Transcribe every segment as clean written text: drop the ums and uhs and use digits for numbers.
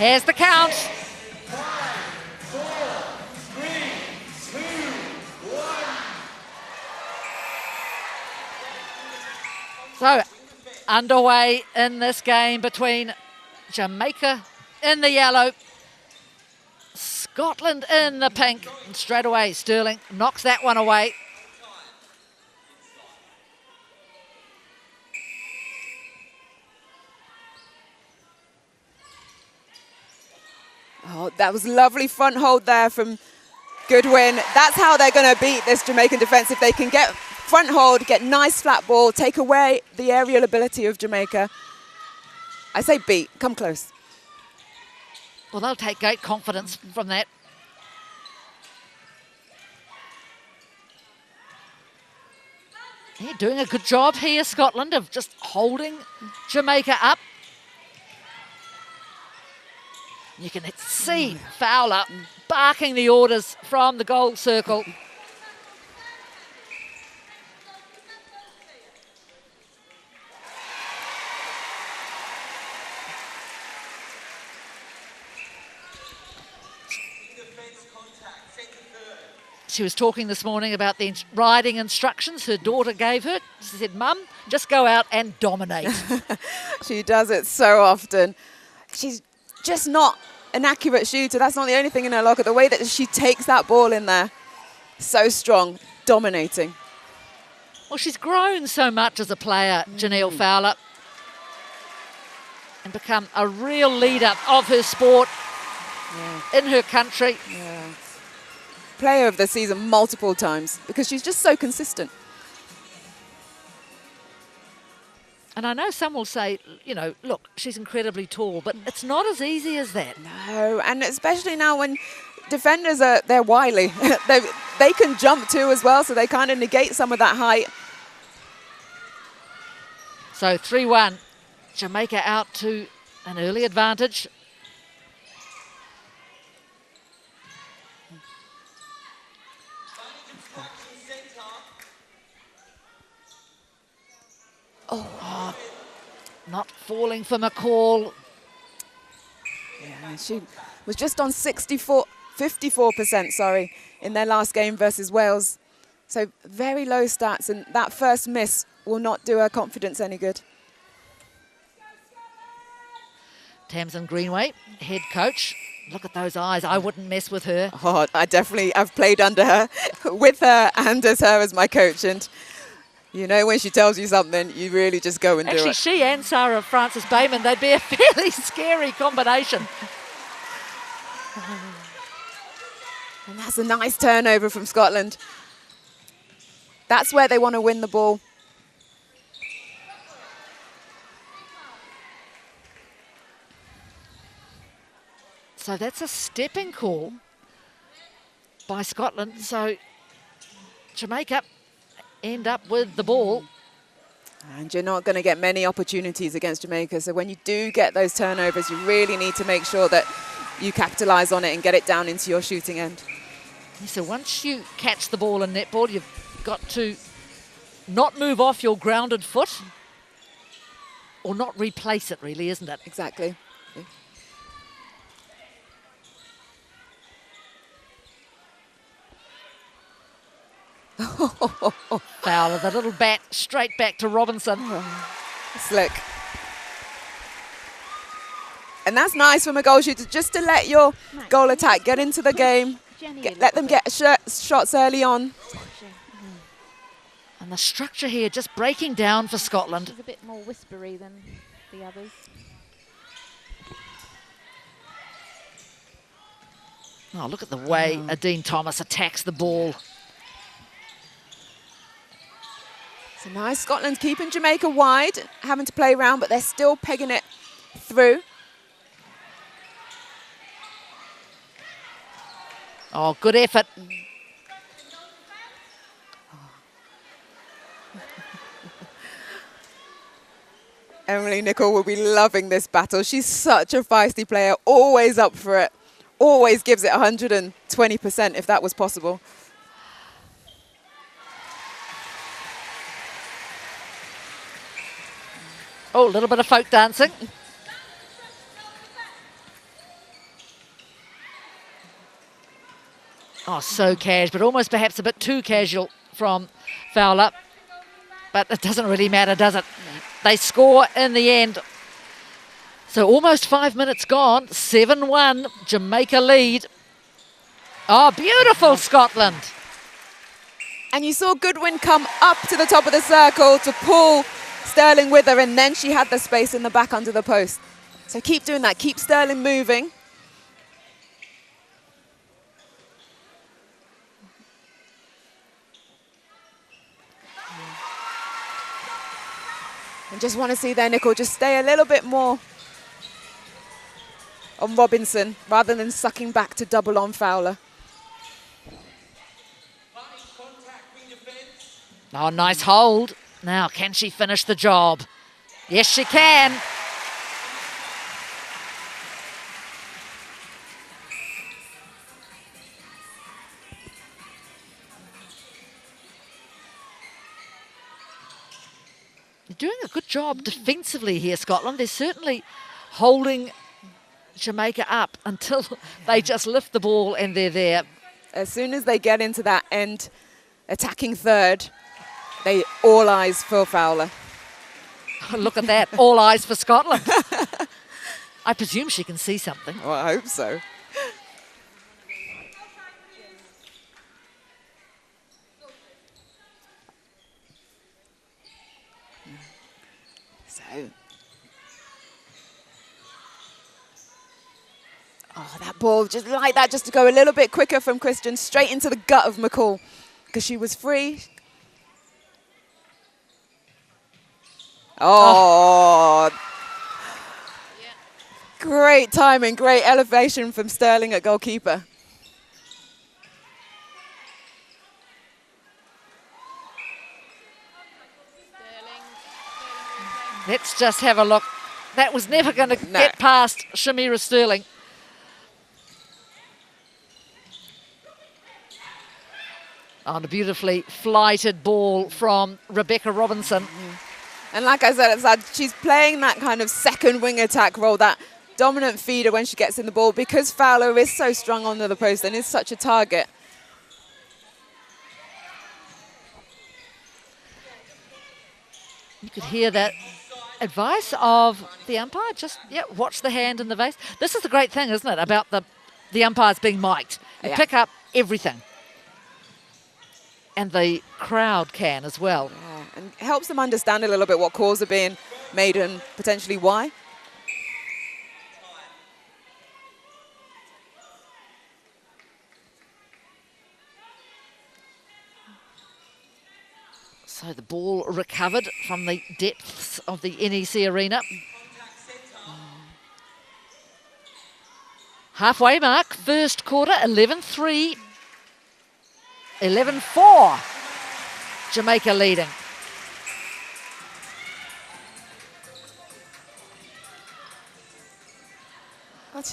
Here's the count. 5, 4, 3, 2, 1. So, underway in this game between Jamaica in the yellow, Scotland in the pink. And straight away, Sterling knocks that one away. Oh, that was lovely front hold there from Goodwin. That's how they're going to beat this Jamaican defence, if they can get front hold, get nice flat ball, take away the aerial ability of Jamaica. I say beat, come close. Well, they'll take great confidence from that. They're doing a good job here, Scotland, of just holding Jamaica up. You can see Fowler barking the orders from the goal circle. She was talking this morning about the riding instructions her daughter gave her. She said, "Mum, just go out and dominate." She does it so often. She's just not an accurate shooter. That's not the only thing in her locker. The way that she takes that ball in there, so strong, dominating. Well, she's grown so much as a player, Janelle Fowler, and become a real leader of her sport in her country. Yeah. Player of the season multiple times because she's just so consistent. And I know some will say, you know, look, she's incredibly tall, but it's not as easy as that. No, and especially now when defenders they're wily. they can jump too as well, so they kind of negate some of that height. So 3-1, Jamaica out to an early advantage. Oh, not falling for McCall. Yeah, she was just on 54%, sorry, in their last game versus Wales. So very low stats, and that first miss will not do her confidence any good. Tamsin Greenway, head coach. Look at those eyes. I wouldn't mess with her. Oh, I've played under her, with her, and as her as my coach. And you know, when she tells you something, you really just go and do it. Actually, she and Sarah Francis Bayman, they'd be a fairly scary combination. And that's a nice turnover from Scotland. That's where they want to win the ball. So that's a stepping call by Scotland. So Jamaica end up with the ball. And you're not going to get many opportunities against Jamaica. So when you do get those turnovers, you really need to make sure that you capitalise on it and get it down into your shooting end. So once you catch the ball in netball, you've got to not move off your grounded foot or not replace it, really, isn't it? Exactly. Fowler, the little bat straight back to Robinson. Slick. And that's nice from a goal shooter, just to let your goal attack get into the game, let them get shots early on. And the structure here just breaking down for Scotland. She's a bit more whispery than the others. Oh, look at the way Adine Thomas attacks the ball. So nice. Scotland keeping Jamaica wide, having to play around, but they're still pegging it through. Oh, good effort. Emily Nichol will be loving this battle. She's such a feisty player, always up for it, always gives it 120% if that was possible. Oh, a little bit of folk dancing. Oh, so casual, but almost perhaps a bit too casual from Fowler. But it doesn't really matter, does it? No. They score in the end. So almost 5 minutes gone. 7-1, Jamaica lead. Oh, beautiful Scotland. And you saw Goodwin come up to the top of the circle to pull Sterling with her, and then she had the space in the back under the post. So keep doing that. Keep Sterling moving. And just want to see there, Nicole, just stay a little bit more on Robinson rather than sucking back to double on Fowler. Oh, nice hold. Now, can she finish the job? Yes, she can. They're doing a good job defensively here, Scotland. They're certainly holding Jamaica up until they just lift the ball and they're there. As soon as they get into that end attacking third, they all eyes for Fowler. Look at that, all eyes for Scotland. I presume she can see something. Well, I hope so. Oh, that ball, just like that, just to go a little bit quicker from Christian, straight into the gut of McCall, because she was free. Oh, great timing, great elevation from Sterling at goalkeeper. Let's just have a look. That was never going to get past Shamira Sterling. On a beautifully flighted ball from Rebecca Robinson. And like I said, she's playing that kind of second wing attack role, that dominant feeder when she gets in the ball, because Fowler is so strong under the post and is such a target. You could hear that advice of the umpire, just watch the hand in the vase. This is the great thing, isn't it, about the umpires being mic'd. You pick up everything. And the crowd can as well. Yeah, and it helps them understand a little bit what calls are being made and potentially why. So the ball recovered from the depths of the NEC arena. Halfway mark, first quarter, 11-3. 11-4, Jamaica leading.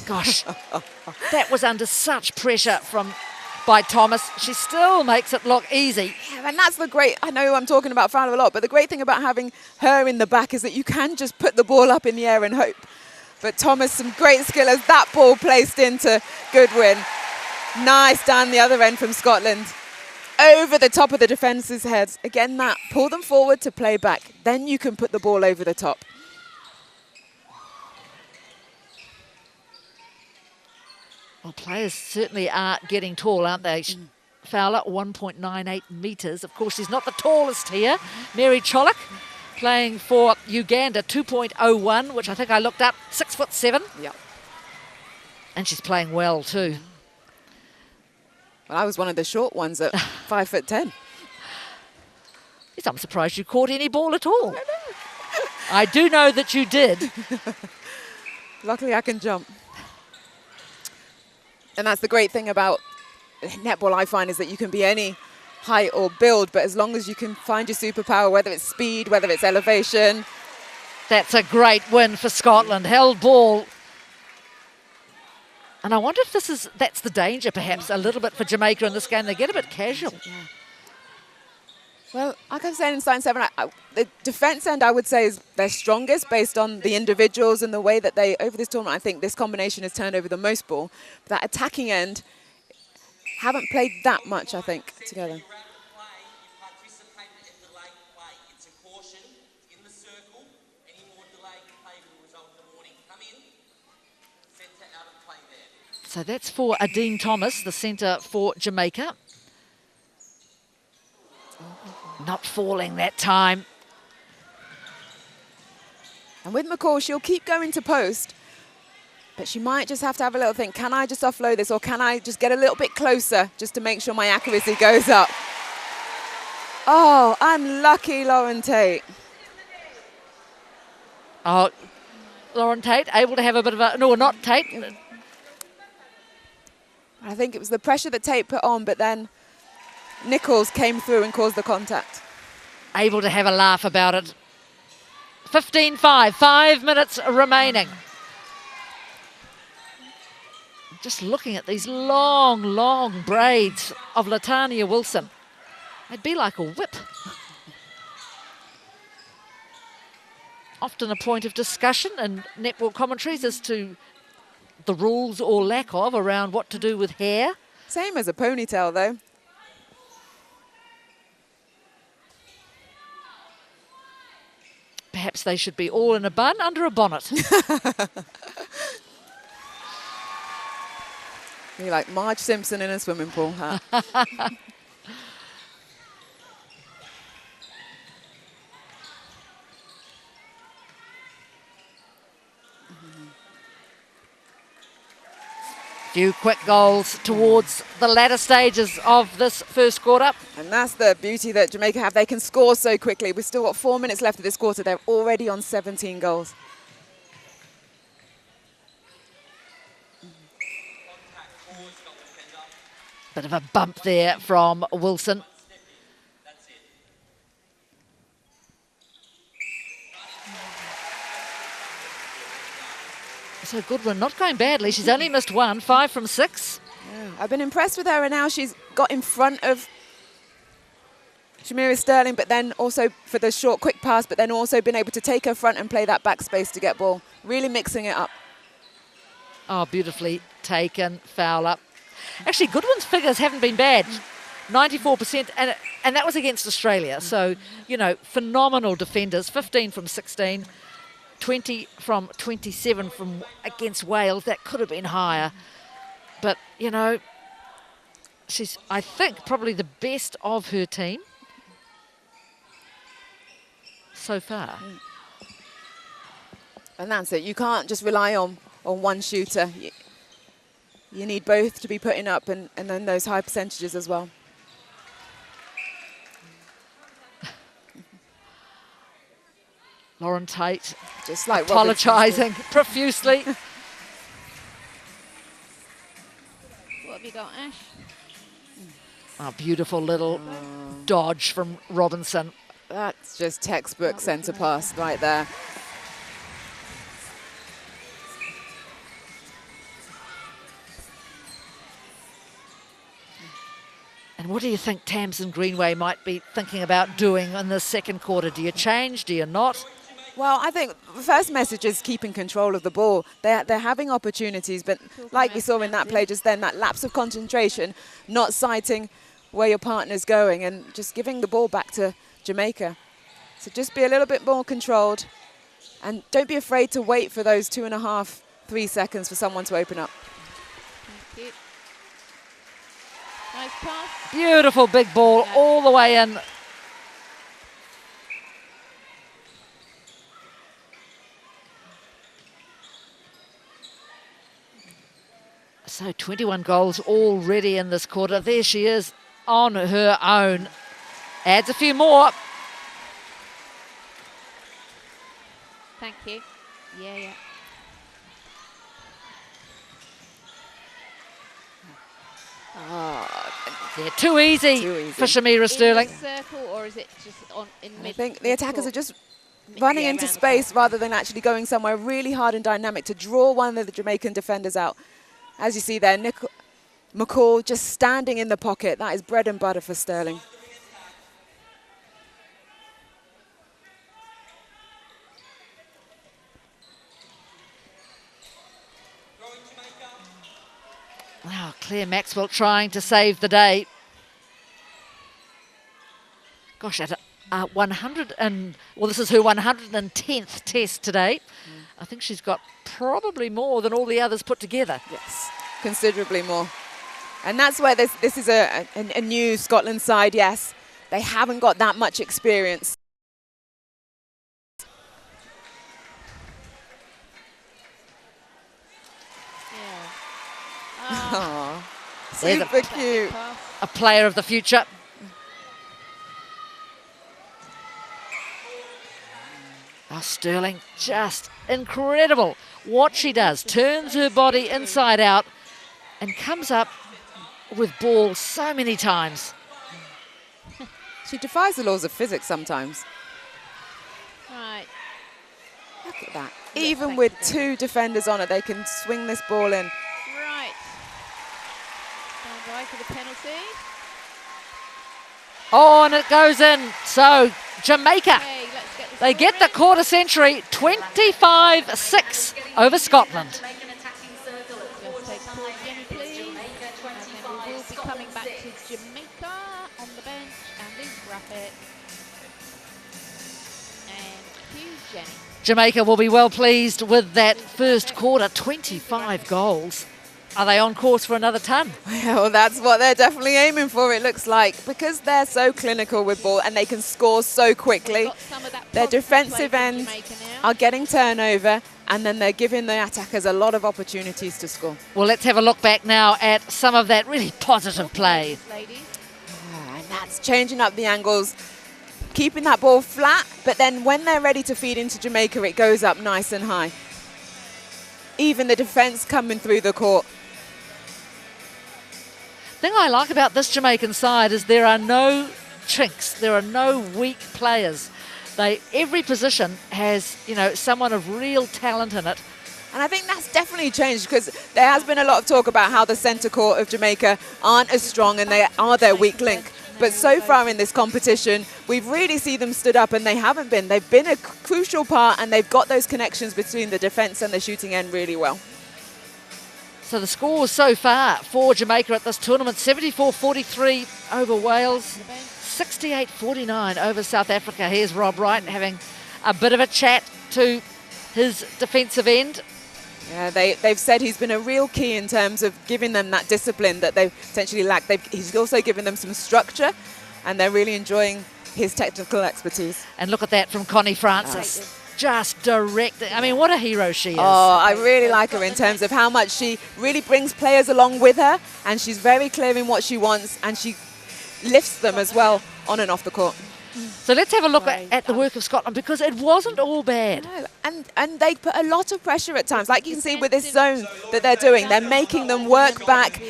Gosh, that was under such pressure by Thomas. She still makes it look easy. Yeah, and that's the great, I know I'm talking about Fowler a lot, but the great thing about having her in the back is that you can just put the ball up in the air and hope. But Thomas, some great skill as that ball placed into Goodwin. Nice down the other end from Scotland. Over the top of the defence's heads. Again, that, pull them forward to play back. Then you can put the ball over the top. Well, players certainly are getting tall, aren't they? Fowler, 1.98 metres. Of course, she's not the tallest here. Mary Chollock playing for Uganda, 2.01, which I think I looked up, 6'7". Yep. And she's playing well too. Well, I was one of the short ones at 5'10". Yes, I'm surprised you caught any ball at all. I do know that you did. Luckily, I can jump. And that's the great thing about netball, I find, is that you can be any height or build, but as long as you can find your superpower, whether it's speed, whether it's elevation. That's a great win for Scotland. Held ball. And I wonder if that's the danger, perhaps, a little bit for Jamaica in this game. They get a bit casual. Yeah. Well, like I said in Science 7, the defence end, I would say, is their strongest based on the individuals and the way that they, over this tournament, I think this combination has turned over the most ball. But that attacking end, haven't played that much, I think, together. So that's for Adine Thomas, the centre for Jamaica. Not falling that time. And with McCall, she'll keep going to post, but she might just have to have a little think, can I just offload this, or can I just get a little bit closer just to make sure my accuracy goes up? Oh, unlucky Lauren Tate. Oh, Lauren Tate able to have a bit of a, no, not Tate. I think it was the pressure that Tate put on, but then Nichols came through and caused the contact. Able to have a laugh about it. 15-5, 5 minutes remaining. Just looking at these long, long braids of Latanya Wilson. They'd be like a whip. Often a point of discussion in netball commentaries as to the rules or lack of around what to do with hair. Same as a ponytail, though. Perhaps they should be all in a bun under a bonnet. You're like Marge Simpson in a swimming pool hat. Few quick goals towards the latter stages of this first quarter. And that's the beauty that Jamaica have. They can score so quickly. We've still got 4 minutes left of this quarter. They're already on 17 goals. Bit of a bump there from Wilson. So Goodwin not going badly. She's only missed one, 5 from 6. Yeah, I've been impressed with her, and now she's got in front of Shamira Sterling, but then also for the short, quick pass, but then also been able to take her front and play that back space to get ball. Really mixing it up. Oh, beautifully taken, Fowler. Actually, Goodwin's figures haven't been bad. 94%, and that was against Australia. So, you know, phenomenal defenders. 15 from 16. 20 from 27 from against Wales. That could have been higher. But, you know, she's, I think, probably the best of her team so far. And that's it. You can't just rely on one shooter. You need both to be putting up and then those high percentages as well. Lauren Tate just like apologising profusely. What have you got, Ash? A beautiful little dodge from Robinson. That's just textbook centre pass right there. And what do you think Tamsin Greenway might be thinking about doing in the second quarter? Do you change? Do you not? Well, I think the first message is keeping control of the ball. They're having opportunities, but like we saw in that play just then, that lapse of concentration, not sighting where your partner's going and just giving the ball back to Jamaica. So just be a little bit more controlled and don't be afraid to wait for those 2.5, 3 seconds for someone to open up. Thank you. Nice pass. Beautiful big ball all the way in. So 21 goals already in this quarter. There she is on her own. Adds a few more. Thank you. Yeah. Yeah, too easy for Shamira Sterling. In the circle, or is it just in mid? I think the attackers are just running into space rather than actually going somewhere really hard and dynamic to draw one of the Jamaican defenders out. As you see there, McCall just standing in the pocket. That is bread and butter for Sterling. Wow, Claire Maxwell trying to save the day. Gosh, at 100 and, well, this is her 110th test today. I think she's got probably more than all the others put together. Yes, considerably more. And that's where this is a new Scotland side, yes. They haven't got that much experience. Yeah. Super cute. A player of the future. Oh, Sterling, just incredible what she does. Turns her body inside out and comes up with ball so many times. She defies the laws of physics sometimes. Right. Look at that. Even with two defenders on it, they can swing this ball in. Right. Stand by for the penalty. Oh, and it goes in. So Jamaica, Okay, let's get the they get the score in. quarter century, 25-6 over Scotland. Just take a pause, Jenny, please. And then we will be coming back to Jamaica on the bench and Luke Raffett. And cue Jenny. Jamaica will be well pleased with that first quarter, 25 goals. Are they on course for another ton? Well, that's what they're definitely aiming for, it looks like, because they're so clinical with ball and they can score so quickly. Got some of that Their positive defensive play from ends Jamaica now. are getting turnover, and then they're giving the attackers a lot of opportunities to score. Well, let's have a look back now at some of that really positive play. Ladies. And that's changing up the angles, keeping that ball flat, but then when they're ready to feed into Jamaica, it goes up nice and high. Even the defense coming through the court. The thing I like about this Jamaican side is there are no chinks, there are no weak players. Every position has, someone of real talent in it. And I think that's definitely changed, because there has been a lot of talk about how the centre court of Jamaica aren't as strong and they are their weak link. But so far in this competition, we've really seen them stood up, and they haven't been. They've been a crucial part, and they've got those connections between the defence and the shooting end really well. So the scores so far for Jamaica at this tournament, 74-43 over Wales, 68-49 over South Africa. Here's Rob Wright having a bit of a chat to his defensive end. Yeah, they've said he's been a real key in terms of giving them that discipline that they potentially lack. He's also given them some structure, and they're really enjoying his technical expertise. And look at that from Connie Francis. Just direct. I mean, what a hero she is. Oh, I really like her in terms of how much she really brings players along with her, and she's very clear in what she wants, and she lifts them as well on and off the court. So let's have a look at the work of Scotland, because it wasn't all bad. No, and they put a lot of pressure at times. Like you can see with this zone that they're doing, they're making them work back,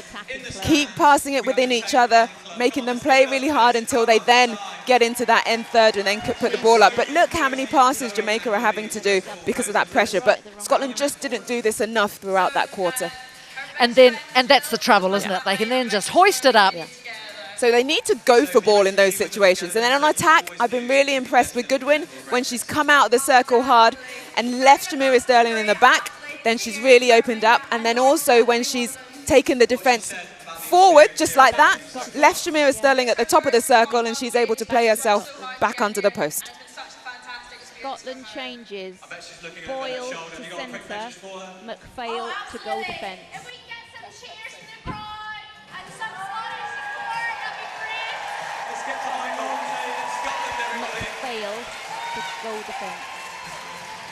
keep passing it within each other, making them play really hard until they then get into that end third and then put the ball up. But look how many passes Jamaica are having to do because of that pressure. But Scotland just didn't do this enough throughout that quarter. And that's the trouble, isn't it? They can then just hoist it up. Yeah. So they need to go for ball in those situations. And then on attack, I've been really impressed with Goodwin when she's come out of the circle hard and left Shamira Sterling in the back. Then she's really opened up. And then also when she's taken the defence forward, just like that, left Shamira Sterling at the top of the circle, and she's able to play herself back under the post. Scotland changes. Boyle to centre, McPhail to goal defence. McPhail to goal defence.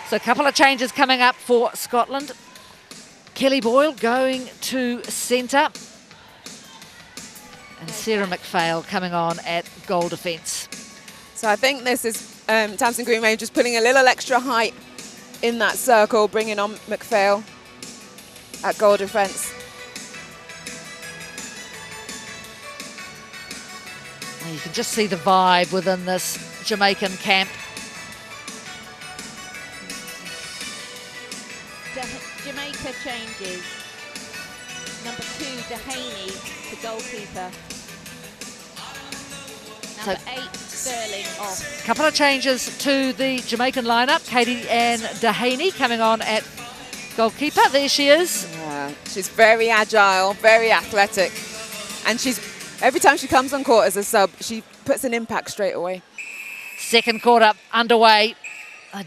So a couple of changes coming up for Scotland. Kelly Boyle going to centre. And Sarah McPhail coming on at goal defence. So I think this is Tamsin Greenway just putting a little extra height in that circle, bringing on McPhail at goal defence. And you can just see the vibe within this Jamaican camp. Jamaica changes. Number 2, Dehaney, the goalkeeper. Number 8, Sterling off. Couple of changes to the Jamaican lineup. Katie Ann Dehaney coming on at goalkeeper. There she is. Yeah, She's very agile, very athletic. And every time she comes on court as a sub, she puts an impact straight away. Second quarter underway.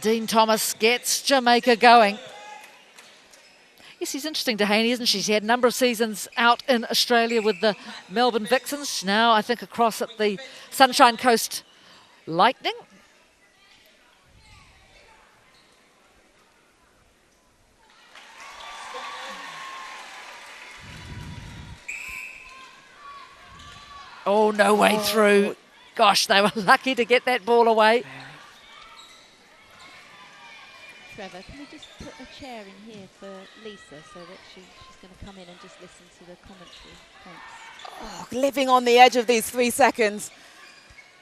Dean Thomas gets Jamaica going. Yes, she's interesting, Dehaney, isn't she? She had a number of seasons out in Australia with the Melbourne Vixens. Now, I think, across at the Sunshine Coast Lightning. Oh, no way through. Gosh, they were lucky to get that ball away. Trevor, can we just put a chair in here for Lisa so that she's going to come in and just listen to the commentary? Thanks. Oh, living on the edge of these 3 seconds.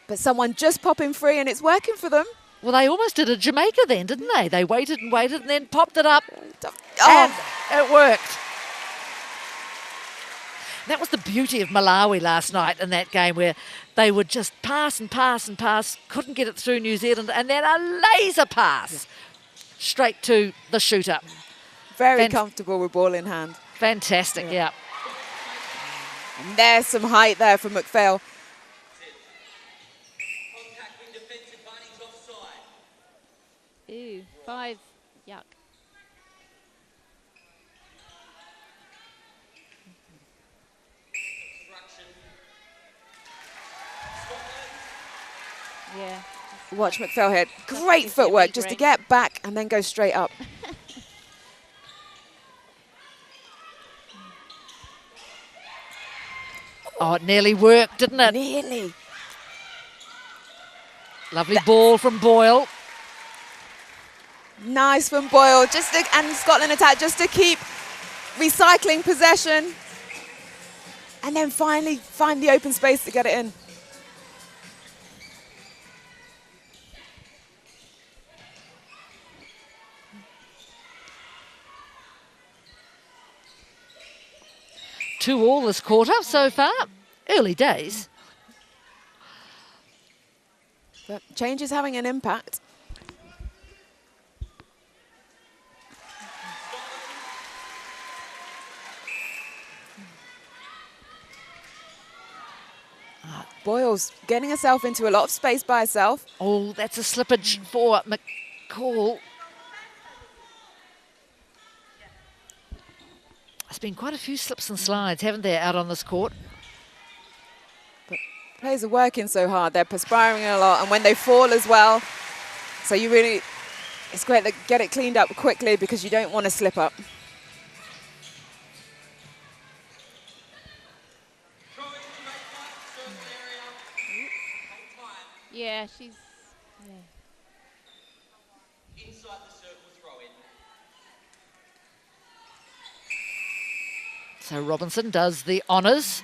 But someone just popping free, and it's working for them. Well, they almost did a Jamaica then, didn't they? They waited and waited and then popped it up. Oh. And it worked. That was the beauty of Malawi last night in that game, where they would just pass and pass and pass, couldn't get it through New Zealand, and then a laser pass straight to the shooter. Very comfortable with ball in hand. Fantastic, yeah. And there's some height there from McPhail. Ooh, 5. Yuck. Yeah. Watch McPhail here. Great footwork just to get back and then go straight up. Oh, it nearly worked, didn't it? Nearly. Lovely ball from Boyle. Nice from Boyle. And Scotland attack just to keep recycling possession. And then finally find the open space to get it in. Two all this quarter so far. Early days. But change is having an impact. Boyle's getting herself into a lot of space by herself. Oh, that's a slippage for McCall. There's been quite a few slips and slides, haven't there, out on this court? But players are working so hard. They're perspiring a lot, and when they fall as well. So it's great to get it cleaned up quickly because you don't want to slip up. Yeah, she's... Yeah. Inside the circle throw in. So Robinson does the honours.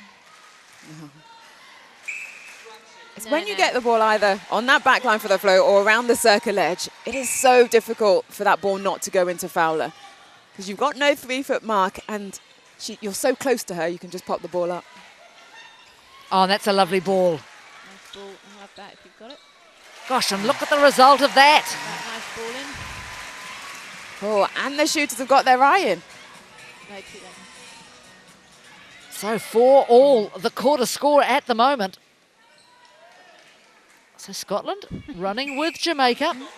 It's when you get the ball either on that back line for the flow or around the circle edge, it is so difficult for that ball not to go into Fowler. Because you've got no 3-foot mark and you're so close to her, you can just pop the ball up. Oh, that's a lovely ball. Nice ball. I'll have that if you've got it. Gosh, and look at the result of that. Nice ball in. Oh, and the shooters have got their eye in. No, too late. So 4 all, the quarter score at the moment. So Scotland running with Jamaica. Contact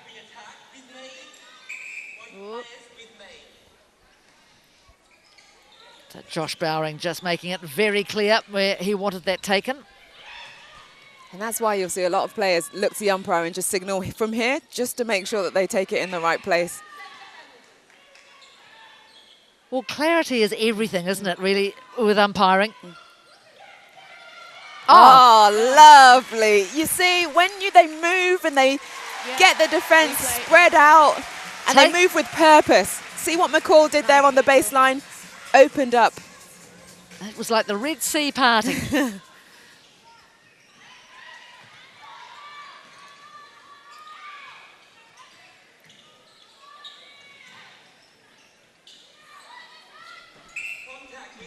the attack with me. Both players with me. So Josh Bowring just making it very clear where he wanted that taken. And that's why you'll see a lot of players look to the umpire and just signal from here just to make sure that they take it in the right place. Well, clarity is everything, isn't it, really, with umpiring? Oh, lovely. You see, when they move and they get the defence spread out and they move with purpose. See what McCall did there on the baseline? Opened up. It was like the Red Sea parting.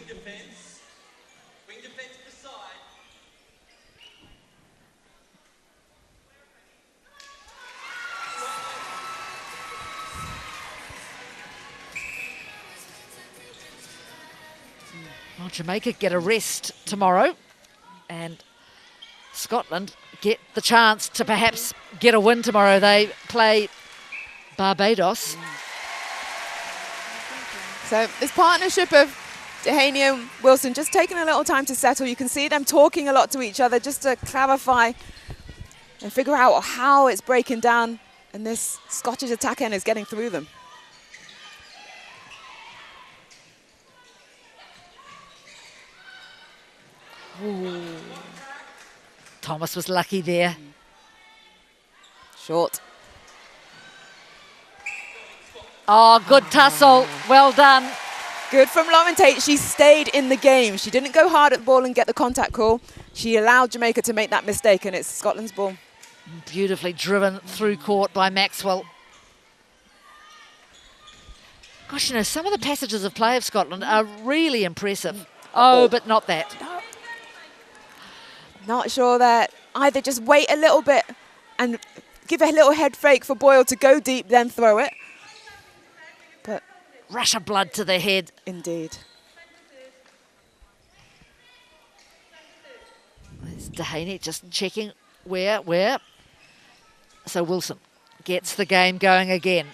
Defence. Wing defence to the side. Jamaica get a rest tomorrow, and Scotland get the chance to perhaps get a win tomorrow. They play Barbados. So this partnership of Dehaney and Wilson just taking a little time to settle. You can see them talking a lot to each other just to clarify and figure out how it's breaking down, and this Scottish attack end is getting through them. Ooh. Thomas was lucky there. Short. Oh, good tussle. Well done. Good from Lauren Tate. She stayed in the game. She didn't go hard at the ball and get the contact call. She allowed Jamaica to make that mistake, and it's Scotland's ball. Beautifully driven through court by Maxwell. Gosh, you know, some of the passages of play of Scotland are really impressive. Oh, but not that. Not sure that either just wait a little bit and give a little head fake for Boyle to go deep, then throw it. But rush of blood to the head. Indeed. There's Dehaney just checking where. So Wilson gets the game going again.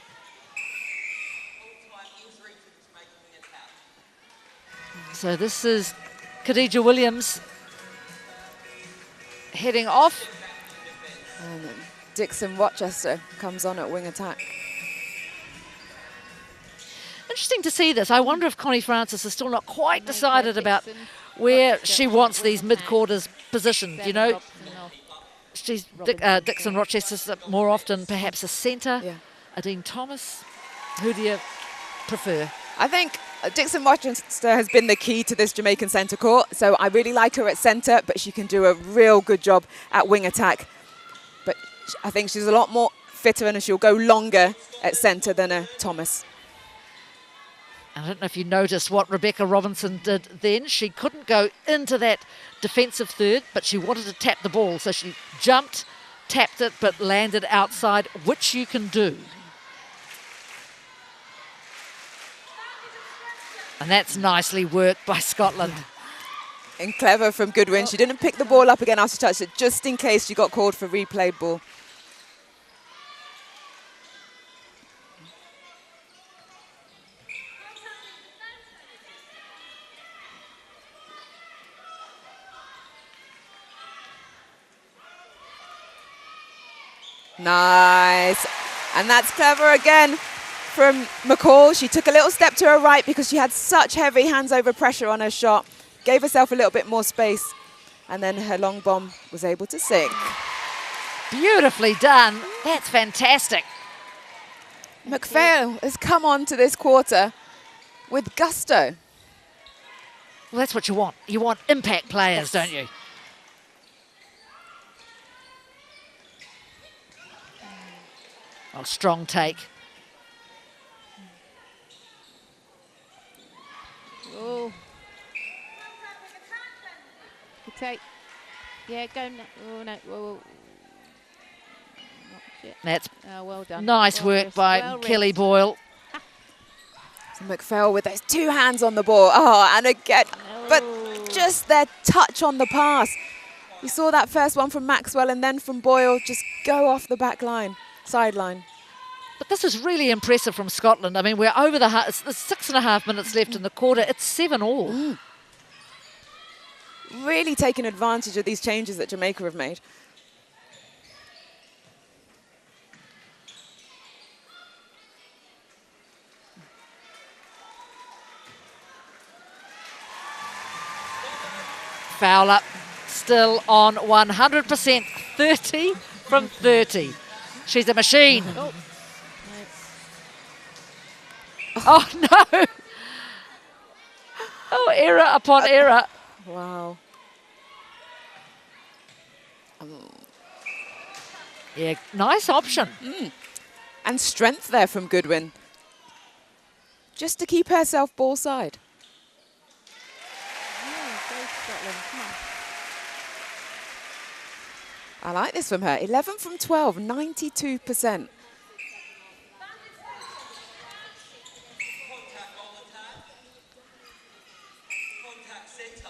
So this is Khadija Williams heading off. And Dixon Rochester comes on at wing attack. Interesting to see this. I wonder if Connie Francis is still not quite decided about where she wants these mid-quarters positioned, you know. She's Dixon Rochester's more often perhaps a centre. Yeah. Adine Thomas, who do you prefer? I think Dixon Rochester has been the key to this Jamaican centre court, so I really like her at centre, but she can do a real good job at wing attack. But I think she's a lot more fitter and she'll go longer at centre than a Thomas. I don't know if you noticed what Rebecca Robinson did then. She couldn't go into that defensive third, but she wanted to tap the ball. So she jumped, tapped it, but landed outside, which you can do. And that's nicely worked by Scotland. And clever from Goodwin. She didn't pick the ball up again after she touched it, just in case she got called for replayed ball. Nice. And that's clever again from McCall. She took a little step to her right because she had such heavy hands over pressure on her shot. Gave herself a little bit more space. And then her long bomb was able to sink. Beautifully done. That's fantastic. McPhail has come on to this quarter with gusto. Well, that's what you want. You want impact players, don't you? Oh, strong take. Oh. Good take. Yeah, go. Oh, no. Whoa. Not yet. That's well done. nice well work by well Kelly Boyle. So McPhail with those two hands on the ball. Oh, and again, but just their touch on the pass. You saw that first one from Maxwell and then from Boyle just go off the back line. Sideline. But this is really impressive from Scotland. I mean, we're over the... It's 6.5 minutes left in the quarter. It's 7-all. Really taking advantage of these changes that Jamaica have made. Fowler still on 100%. 30 from 30. She's a machine. Oh, no. Oh, error upon error. Wow. Yeah, nice option. And strength there from Goodwin. Just to keep herself ball side. I like this from her. 11 from 12, 92%.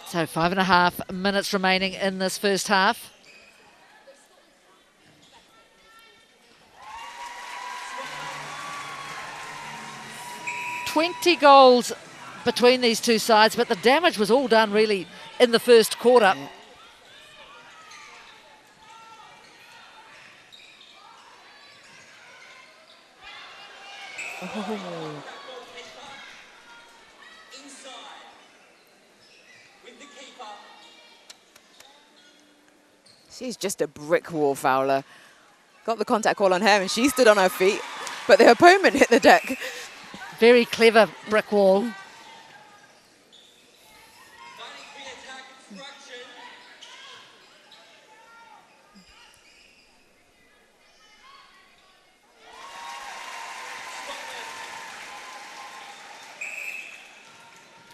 So 5.5 minutes remaining in this first half. $20 goals between these two sides, but the damage was all done really in the first quarter. Yeah. Oh. She's just a brick wall, Fowler. Got the contact call on her and she stood on her feet, but the opponent hit the deck. Very clever brick wall.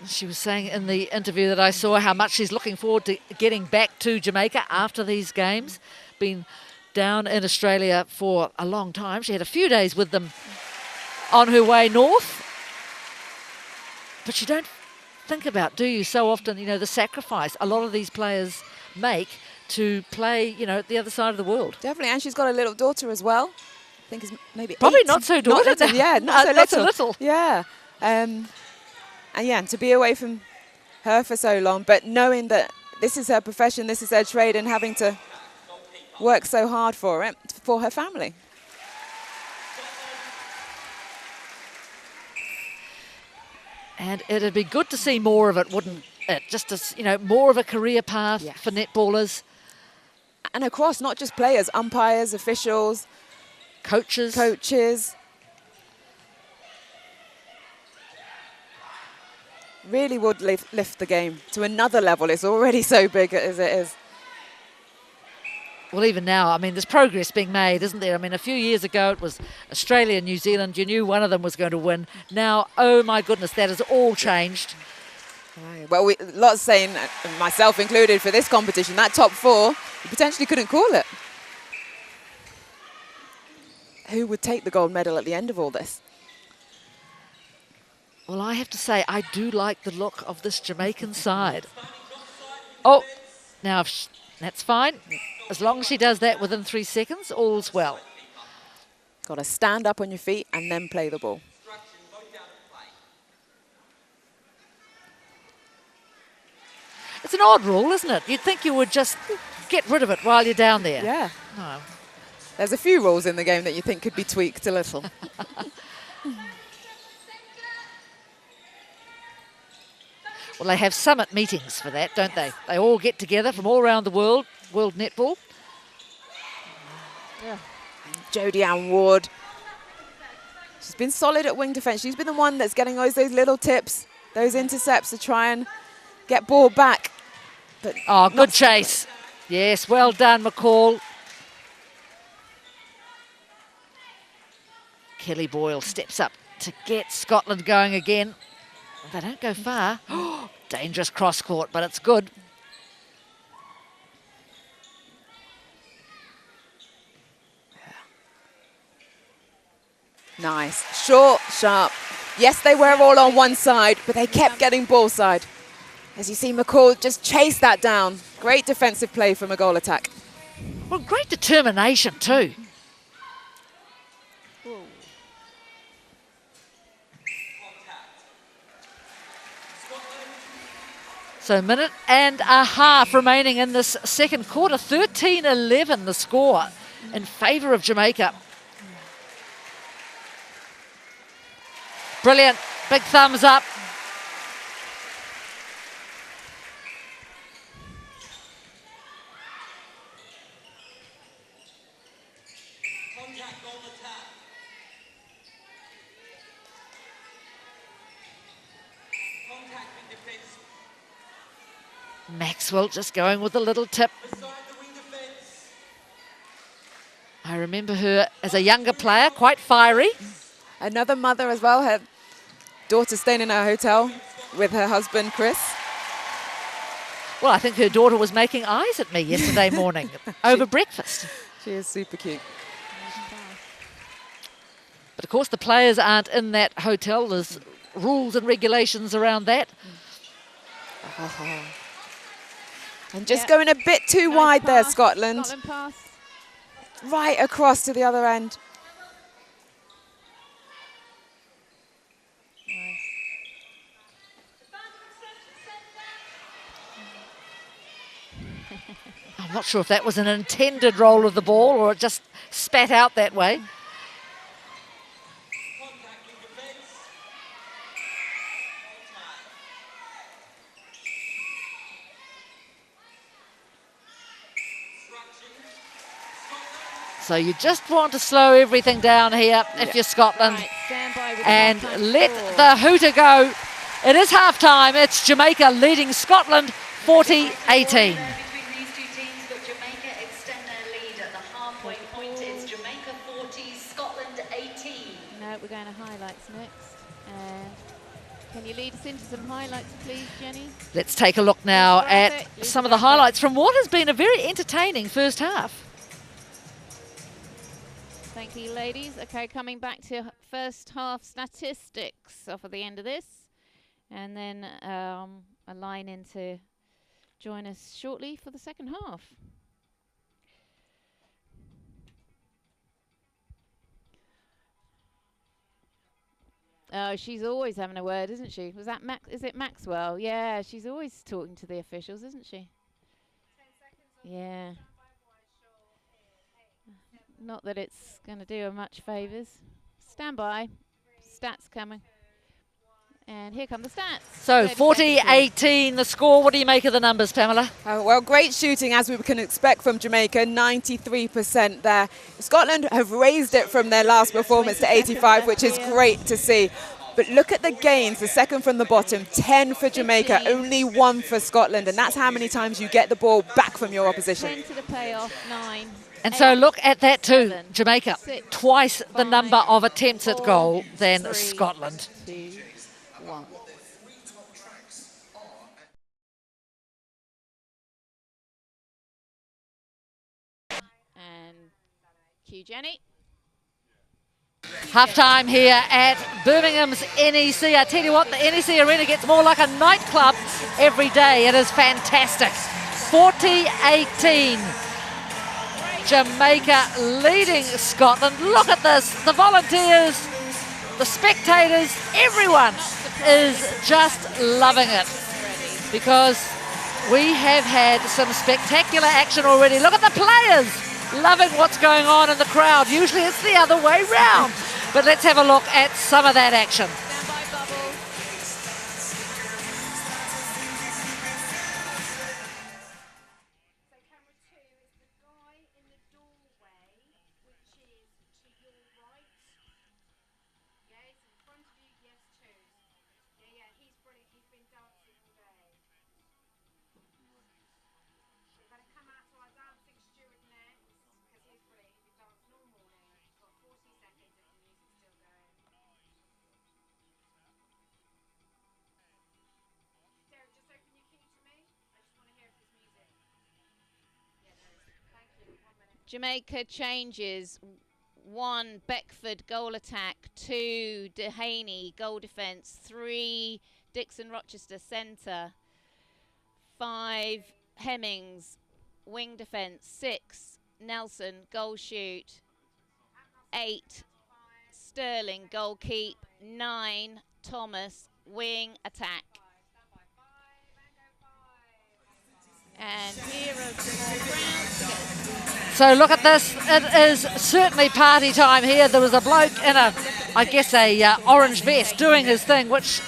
She was saying in the interview that I saw how much she's looking forward to getting back to Jamaica after these games. Been down in Australia for a long time. She had a few days with them on her way north. But you don't think about, do you, so often, you know, the sacrifice a lot of these players make to play, you know, at the other side of the world. Definitely, and she's got a little daughter as well. I think it's maybe Probably 8. not so daughter. Not little, yeah, not so not so little. little. Yeah. And yeah, to be away from her for so long, but knowing that this is her profession, this is her trade, and having to work so hard for it, for her family. And it'd be good to see more of it, wouldn't it? Just as, you know, more of a career path Yes. for netballers. And across, not just players, umpires, officials, Coaches. coaches. Really would lift the game to another level. It's already so big as it is. Well, even now, I mean, there's progress being made, isn't there? I mean, a few years ago, it was Australia and New Zealand. You knew one of them was going to win. Now, oh my goodness, that has all changed. Right. Well, lots saying, myself included, for this competition, that top 4, you potentially couldn't call it. Who would take the gold medal at the end of all this? Well, I have to say, I do like the look of this Jamaican side. Oh, now, that's fine. As long as she does that within 3 seconds, all's well. Got to stand up on your feet and then play the ball. It's an odd rule, isn't it? You'd think you would just get rid of it while you're down there. Yeah. No. There's a few rules in the game that you think could be tweaked a little. Well, they have summit meetings for that, don't they? They all get together from all around the world, World Netball. Yeah. Jodie Ann Ward. She's been solid at wing defence. She's been the one that's getting those little tips, those intercepts to try and get ball back. But oh, good chase. Yes, well done, McCall. Kelly Boyle steps up to get Scotland going again. They don't go far. Dangerous cross court, but it's good. Nice. Short, sharp. Yes, they were all on one side, but they kept getting ball side. As you see, McCall just chased that down. Great defensive play from a goal attack. Well, great determination too. So a minute and a half remaining in this second quarter. 13-11 the score in favour of Jamaica. Brilliant. Big thumbs up. Maxwell just going with a little tip. I remember her as a younger player, quite fiery. Another mother as well, her daughter staying in her hotel with her husband, Chris. Well, I think her daughter was making eyes at me yesterday morning over breakfast. She is super cute. But of course, the players aren't in that hotel. There's rules and regulations around that. And just going a bit too Nice wide there, pass. Scotland. Scotland pass. Right across to the other end. Nice. I'm not sure if that was an intended roll of the ball or it just spat out that way. So you just want to slow everything down here if you're Scotland. Right, stand by with And the halftime let score. the hooter go. It is half-time. It's Jamaica leading Scotland 40-18. Between these two teams, but Jamaica extend their lead at the halfway point. It's Jamaica 40, Scotland 18. No, we're going to highlights next. And can you lead us into some highlights, please, Jenny? Let's take a look now Lisa at Rabbit, Lisa some of the Rabbit. highlights from what has been a very entertaining first half. Thank you, ladies. Okay, coming back to first half statistics off at the end of this. And then a line in to join us shortly for the second half. Oh, she's always having a word, isn't she? Was that Is it Maxwell? Yeah, she's always talking to the officials, isn't she? Yeah. Not that it's going to do her much favours. Stand by. Stats coming. And here come the stats. So 30 seconds. 40-18 the score. What do you make of the numbers, Pamela? Well, great shooting as we can expect from Jamaica, 93% there. Scotland have raised it from their last performance to 85, which is great to see. But look at the gains, the second from the bottom, 10 for Jamaica, 15. only 1 for Scotland. And that's how many times you get the ball back from your opposition. 10 to the payoff, 9. And so look at that too, 7, Jamaica, 6, twice the 5, number of attempts at 4, goal than 3, Scotland. 2, 1. And cue Jenny. Half-time here at Birmingham's NEC. I tell you what, the NEC Arena gets more like a nightclub every day. It is fantastic. 40-18. Jamaica leading Scotland. Look at this. The volunteers, the spectators, everyone is just loving it because we have had some spectacular action already. Look at the players loving what's going on in the crowd. Usually it's the other way round. But let's have a look at some of that action. Stand by, Bubble. Jamaica changes. 1, Beckford, goal attack. 2, Dehaney, goal defence. 3, Dixon Rochester, centre. 5, Hemmings, wing defence. 6, Nelson, goal shoot. 8, Sterling, goal keep. 9, Thomas, wing attack. And here are some more crowds to get. So look at this. It is certainly party time here. There was a bloke in a orange vest doing his thing, which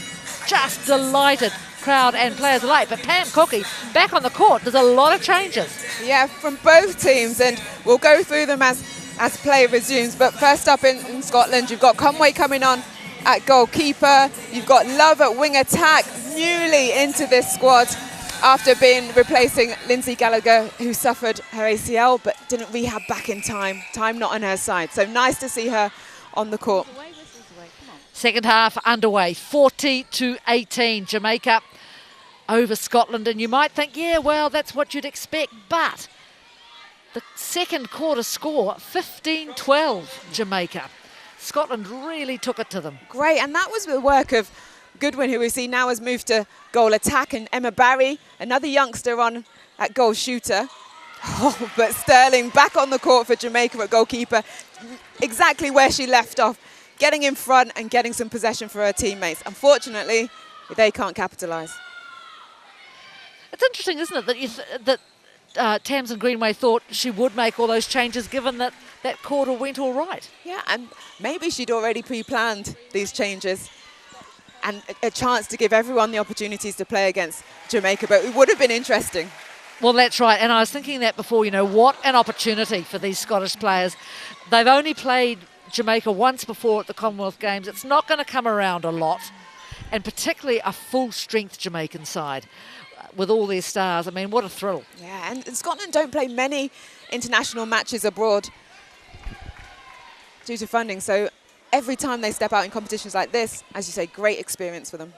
just delighted crowd and players alike. But Pam Cookie back on the court. There's a lot of changes. Yeah, from both teams, and we'll go through them as play resumes. But first up in Scotland, you've got Conway coming on at goalkeeper. You've got Love at wing attack, newly into this squad after replacing Lindsay Gallagher, who suffered her ACL but didn't rehab back in time. Time not on her side. So nice to see her on the court. Away, whistles away. Come on. Second half underway, 40-18. Jamaica over Scotland. And you might think, yeah, well, that's what you'd expect. But the second quarter score, 15-12, Jamaica. Scotland really took it to them. Great, and that was the work of Goodwin, who we see now has moved to goal attack, and Emma Barry, another youngster on at goal shooter. Oh, but Sterling back on the court for Jamaica at goalkeeper, exactly where she left off, getting in front and getting some possession for her teammates. Unfortunately, they can't capitalise. It's interesting, isn't it, that Tamsin Greenway thought she would make all those changes, given that that quarter went all right. Yeah, and maybe she'd already pre-planned these changes and a chance to give everyone the opportunities to play against Jamaica, but it would have been interesting. Well, that's right, and I was thinking that before, what an opportunity for these Scottish players. They've only played Jamaica once before at the Commonwealth Games. It's not going to come around a lot, and particularly a full-strength Jamaican side with all their stars. I mean, what a thrill. Yeah, and Scotland don't play many international matches abroad due to funding, so every time they step out in competitions like this, as you say, great experience for them.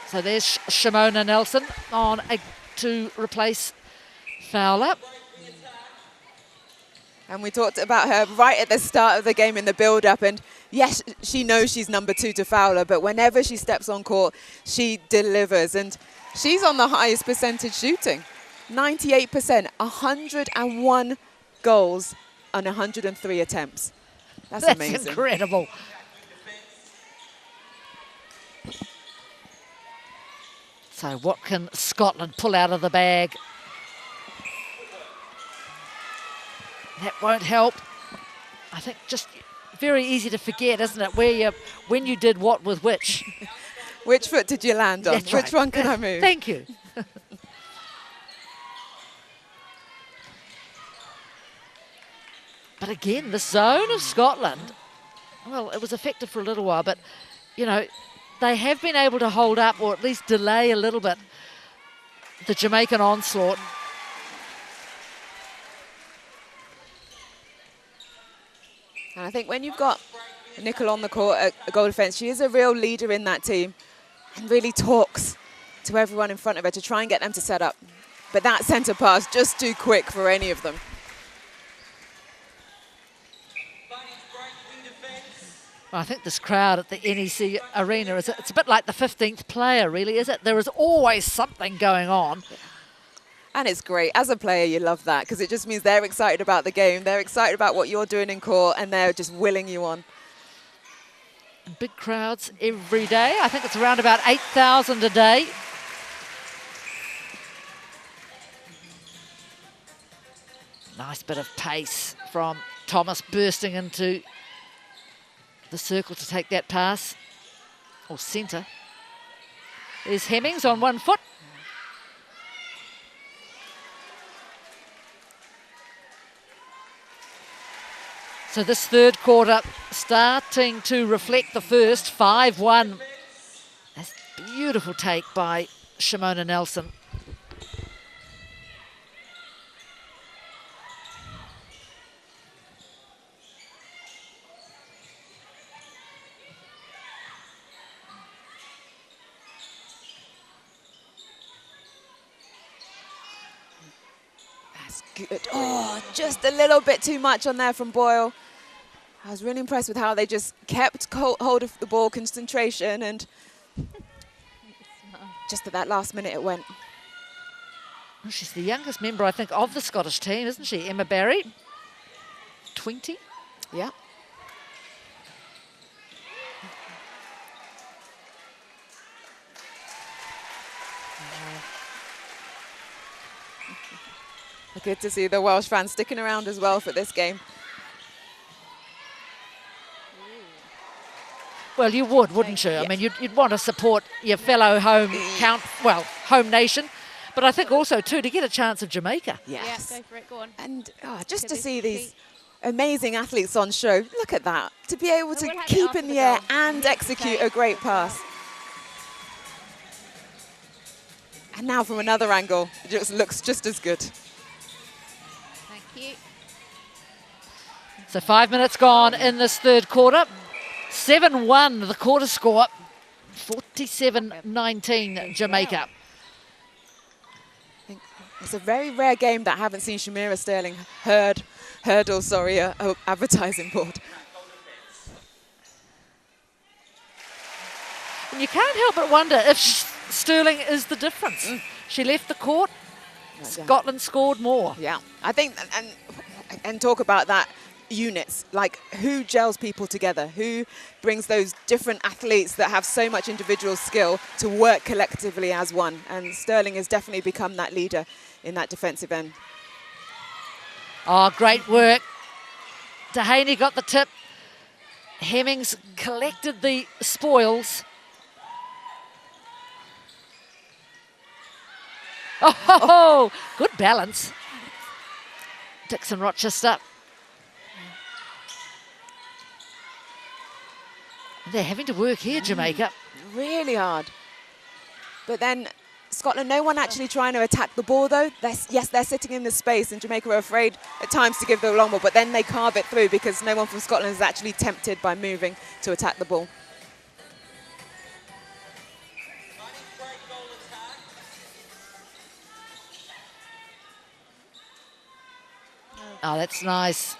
So there's Shimona Nelson on to replace Fowler. And we talked about her right at the start of the game in the build-up, and yes, she knows she's number 2 to Fowler, but whenever she steps on court, she delivers, and she's on the highest percentage shooting, 98%, 101 goals on 103 attempts. That's amazing. That's incredible. So what can Scotland pull out of the bag? That won't help. I think just very easy to forget, isn't it, when you did what with which. Which foot did you land on? That's right. Which one can I move? Thank you. But again, the zone of Scotland, well, it was effective for a little while, but, they have been able to hold up or at least delay a little bit the Jamaican onslaught. And I think when you've got Nicol on the court at goal defence, she is a real leader in that team and really talks to everyone in front of her to try and get them to set up. But that centre pass just too quick for any of them. Well, I think this crowd at the NEC Arena, it's a bit like the 15th player, really, is it? There is always something going on. And it's great. As a player, you love that because it just means they're excited about the game. They're excited about what you're doing in court and they're just willing you on. Big crowds every day. I think it's around about 8,000 a day. Nice bit of pace from Thomas bursting into the circle to take that pass, or centre. There's Hemmings on one foot. So this third quarter starting to reflect the first, 5-1. That's a beautiful take by Shimona Nelson. Good. Oh, just a little bit too much on there from Boyle. I was really impressed with how they just kept hold of the ball, concentration, and just at that last minute it went. Well, she's the youngest member, I think, of the Scottish team, isn't she? Emma Barry, 20. Yeah. Good to see the Welsh fans sticking around as well for this game. Well, you would, wouldn't you? Yeah. I mean, you'd want to support your fellow home nation, but I think also, too, to get a chance of Jamaica. Yes. Yeah, go for it, go on. And just to see these amazing athletes on show, look at that. To be able to we'll have it keep after in the the air goal. and execute a great pass. And now from another angle, it just looks just as good. Thank you. So 5 minutes gone in this third quarter. 7-1 the quarter score. 47-19 Jamaica. I think it's a very rare game that I haven't seen Shamira Sterling hurdle, a advertising board. And you can't help but wonder if Sterling is the difference. She left the court, Scotland scored more. Yeah, I think, and talk about that units, like who gels people together, who brings those different athletes that have so much individual skill to work collectively as one. And Sterling has definitely become that leader in that defensive end. Oh, great work. Dehaney got the tip. Hemmings collected the spoils. Oh, good balance. Dixon Rochester. They're having to work here, Jamaica. Really hard. But then Scotland, no one actually trying to attack the ball though. Yes, they're sitting in the space and Jamaica are afraid at times to give the long ball, but then they carve it through because no one from Scotland is actually tempted by moving to attack the ball. Oh, that's nice.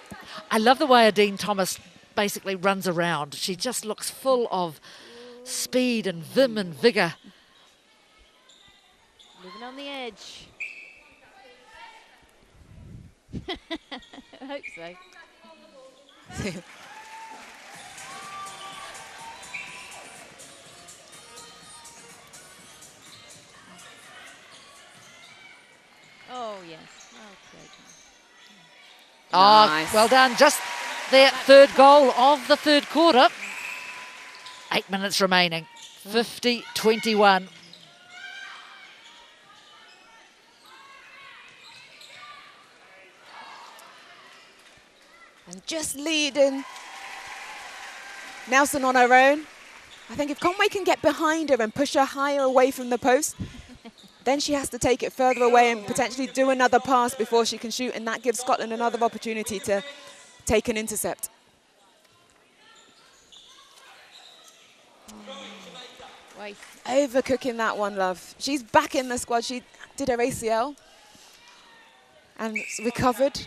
I love the way Adine Thomas basically runs around. She just looks full of speed and vim and vigour. Living on the edge. I hope so. Oh, yes. Okay. Oh, Nice. well done. Just their third goal of the third quarter. 8 minutes remaining. 50-21. And just leading Nelson on her own. I think if Conway can get behind her and push her higher away from the post, then she has to take it further away and potentially do another pass before she can shoot, and that gives Scotland another opportunity to take an intercept. Waste. Overcooking that one, love. She's back in the squad. She did her ACL and recovered.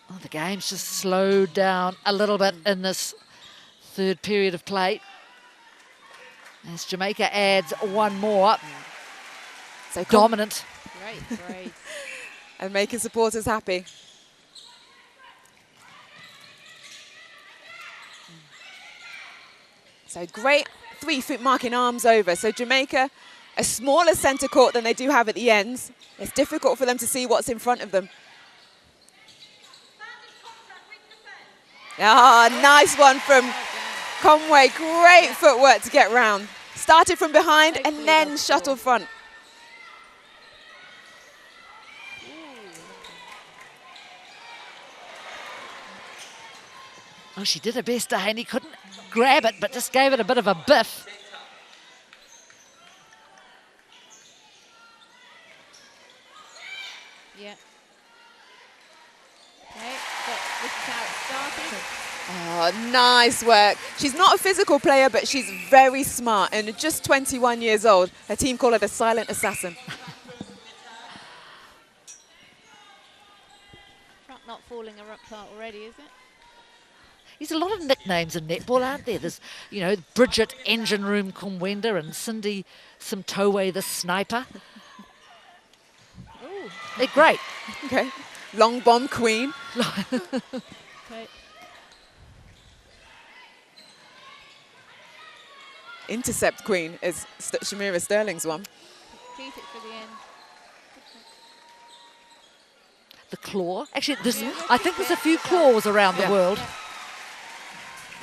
Oh, the game's just slowed down a little bit in this third period of play. As Jamaica adds one more. So Dominant. Great, great. And making supporters happy. So great 3-foot mark in arms over. So Jamaica, a smaller centre court than they do have at the ends. It's difficult for them to see what's in front of them. Ah, nice one from Conway. Great footwork to get round. Started from behind and then shuttle front. Oh, she did her best, Dehaney. Couldn't grab it, but just gave it a bit of a biff. Yeah. Okay, this is how it started. Oh, nice work. She's not a physical player, but she's very smart. And at just 21 years old, her team call her the silent assassin. Truck not falling apart already, is it? There's a lot of nicknames in netball, aren't there? There's, you know, Bridget Engine Room Kumwenda and Cindy Simtowe the Sniper. Ooh. They're great. Okay. Long bomb queen. Okay. Intercept queen is Shamira Sterling's one. Keep it for the end. The claw. Actually, I think there's a few claws around the world.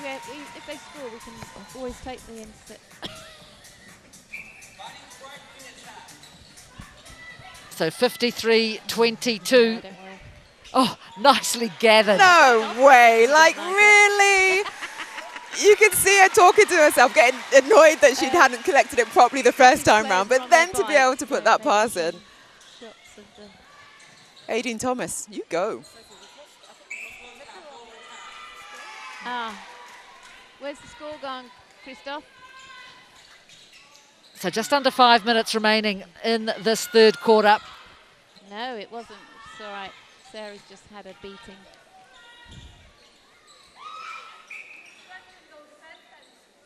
Yeah, if they score, we can always take the intercept. So 53-22. Don't worry. Oh, nicely gathered. No way. Like, really? You can see her talking to herself, getting annoyed that she hadn't collected it properly the first time round, but then to be able to put that pass in. Shots of the Adine Thomas, you go. where's the score gone, Christoph? So just under 5 minutes remaining in this third quarter. No, it wasn't. It's all right. Sarah's just had a beating.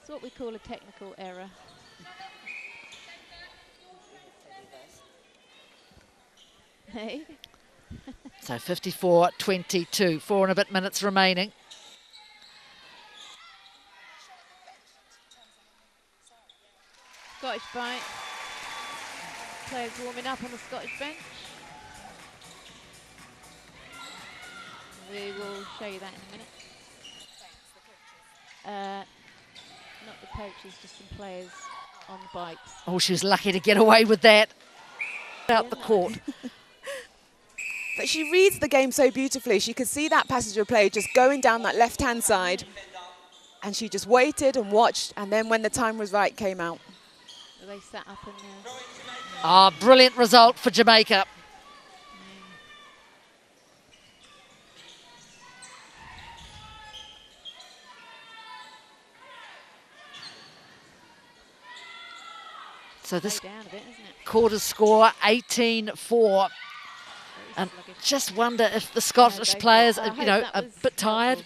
It's what we call a technical error. Hey. So 54-22, 4 and a bit minutes remaining. Scottish bite. Players warming up on the Scottish bench. We will show you that in a minute. Not the coaches, just some players on the bikes. Oh, she was lucky to get away with that. Out the court. But she reads the game so beautifully. She could see that passage of play just going down that left-hand side. And she just waited and watched. And then when the time was right, came out. They sat up in there. Ah, brilliant result for Jamaica. So this Down a bit, isn't it? quarter score, 18-4. And just wonder if the Scottish players are, you know, a bit tired.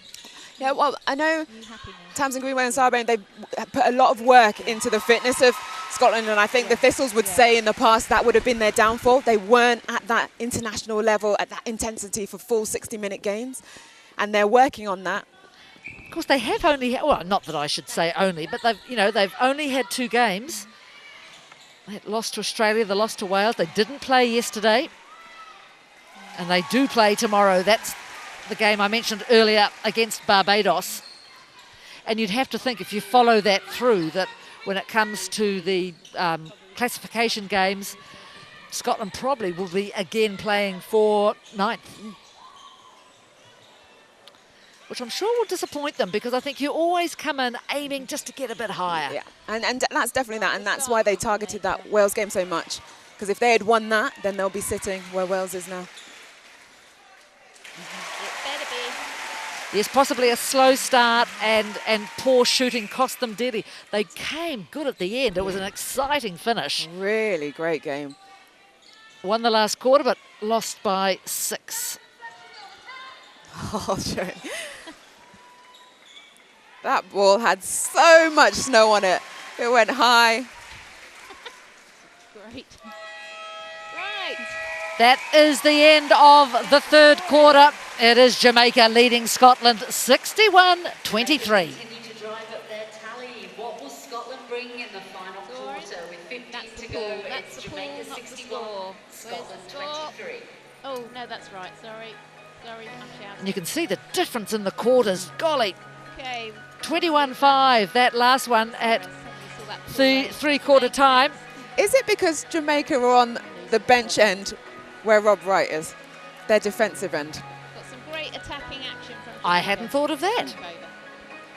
Yeah, well, I know Tamsin Greenway and Sarbanes, they put a lot of work into the fitness of Scotland, and I think the Thistles would say in the past that would have been their downfall. They weren't at that international level, at that intensity for full 60-minute games, and they're working on that. Of course, they have only, well, not that I should say only, but they've, you know, they've only had 2 games. They lost to Australia, they lost to Wales. They didn't play yesterday, and they do play tomorrow. That's the game I mentioned earlier against Barbados. And you'd have to think, if you follow that through, that when it comes to the classification games, Scotland probably will be again playing for 9th. Which I'm sure will disappoint them, because I think you always come in aiming just to get a bit higher. Yeah, and that's definitely that, and that's why they targeted that Wales game so much. Because if they had won that, then they'll be sitting where Wales is now. Yes, possibly a slow start and poor shooting cost them dearly. They came good at the end. It was an exciting finish. Really great game. Won the last quarter, but lost by 6. Oh, Joan. That ball had so much snow on it. It went high. Great. Right. That is the end of the third quarter. It is Jamaica leading Scotland 61-23. Continue to drive up their tally. What will Scotland bring in the final quarter with 15 to go? It's Jamaica 61, Scotland 23. Oh, no, that's right. Sorry. Sorry, I'm shouting. And you can see the difference in the quarters. Golly. Okay. 21-5, that last one at three-quarter time. Is it because Jamaica are on the bench end where Rob Wright is? Their defensive end. Got some great attacking action from Jamaica. I hadn't thought of that.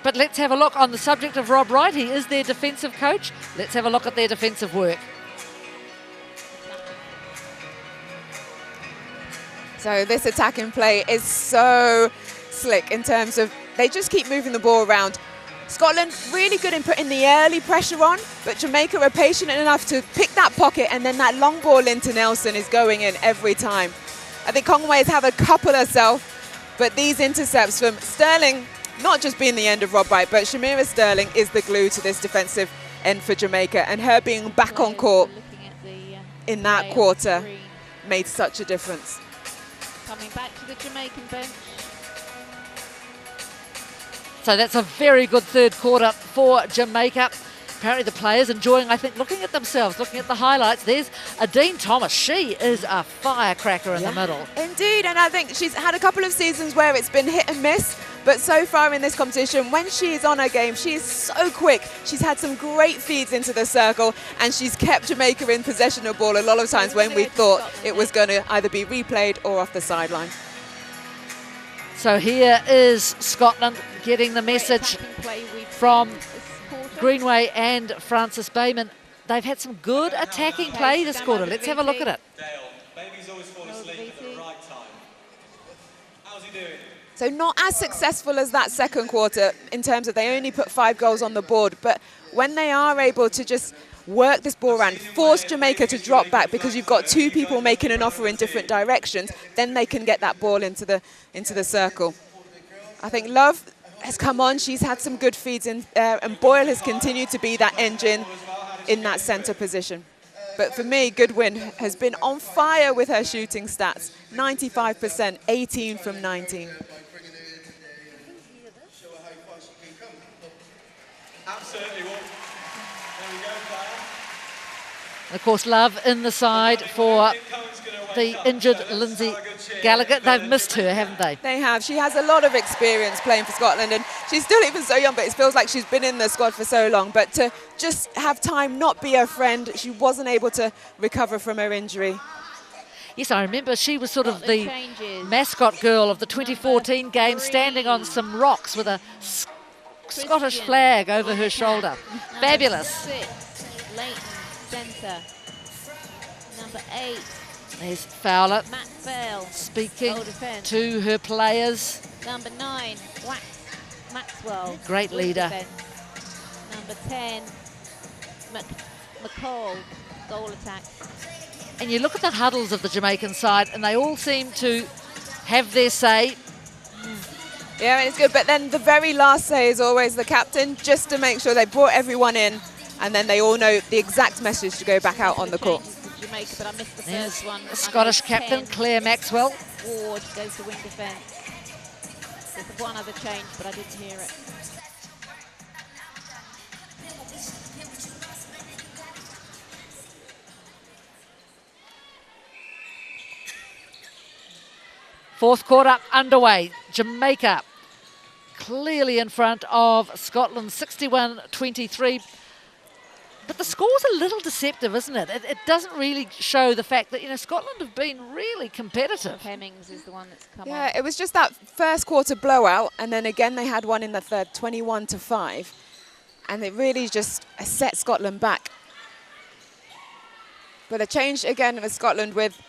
But let's have a look on the subject of Rob Wright. He is their defensive coach. Let's have a look at their defensive work. So this attacking play is so slick in terms of they just keep moving the ball around. Scotland really good in putting the early pressure on, but Jamaica are patient enough to pick that pocket, and then that long ball into Nelson is going in every time. I think Conway's have a couple herself, but these intercepts from Sterling, not just being the end of Rob Wright, but Shamira Sterling is the glue to this defensive end for Jamaica, and her being back on court in that quarter made such a difference. Coming back to the Jamaican bench. So that's a very good third quarter for Jamaica. Apparently the players enjoying, I think, looking at themselves, looking at the highlights. There's Adine Thomas. She is a firecracker in the middle. Indeed, and I think she's had a couple of seasons where it's been hit and miss, but so far in this competition, when she is on her game, she is so quick. She's had some great feeds into the circle, and she's kept Jamaica in possession of ball a lot of times when we thought it was going to either be replayed or off the sideline. So here is Scotland getting the message from Greenway and Francis Bayman. They've had some good attacking play this quarter. Let's have a look at it. Dale, baby's always fall asleep at the right time. How's he doing? So not as successful as that second quarter in terms of they only put 5 goals on the board, but when they are able to just work this ball around, force Jamaica to drop back, because you've got two people making an offer in different directions, then they can get that ball into the circle. I think Love has come on, she's had some good feeds in there, and Boyle has continued to be that engine in that centre position. But for me, Goodwin has been on fire with her shooting stats. 95%, 18 from 19. Absolutely. Well, there we go, Fowler. Of course, Love in the side for the injured Lindsay Gallagher. They've missed her, haven't they? They have. She has a lot of experience playing for Scotland, and she's still even so young, but it feels like she's been in the squad for so long. But to just have time not be her friend, she wasn't able to recover from her injury. Yes, I remember she was sort of the mascot girl of the 2014 Games, standing on some rocks with a Scottish flag over her shoulder. Fabulous. 6, Leighton, centre. Number 8. There's Fowler Matt Bell, speaking defense. to her players. Number 9, Maxwell. Great leader. Defense. Number 10, McCall, goal attack. And you look at the huddles of the Jamaican side, and they all seem to have their say. Yeah, it's good, but then the very last say is always the captain, just to make sure they brought everyone in, and then they all know the exact message to go back out on the court. Jamaica, but I missed the There's first one. the Scottish captain, 10. Claire Maxwell. Ward goes to wing defence. There's one other change, but I didn't hear it. Fourth quarter underway. Jamaica clearly in front of Scotland, 61-23. But the score's a little deceptive, isn't it? It doesn't really show the fact that, you know, Scotland have been really competitive. Hemmings is the one that's come on. Yeah, it was just that first quarter blowout, and then again they had one in the third, 21-5. And it really just set Scotland back. But a change again with Scotland, with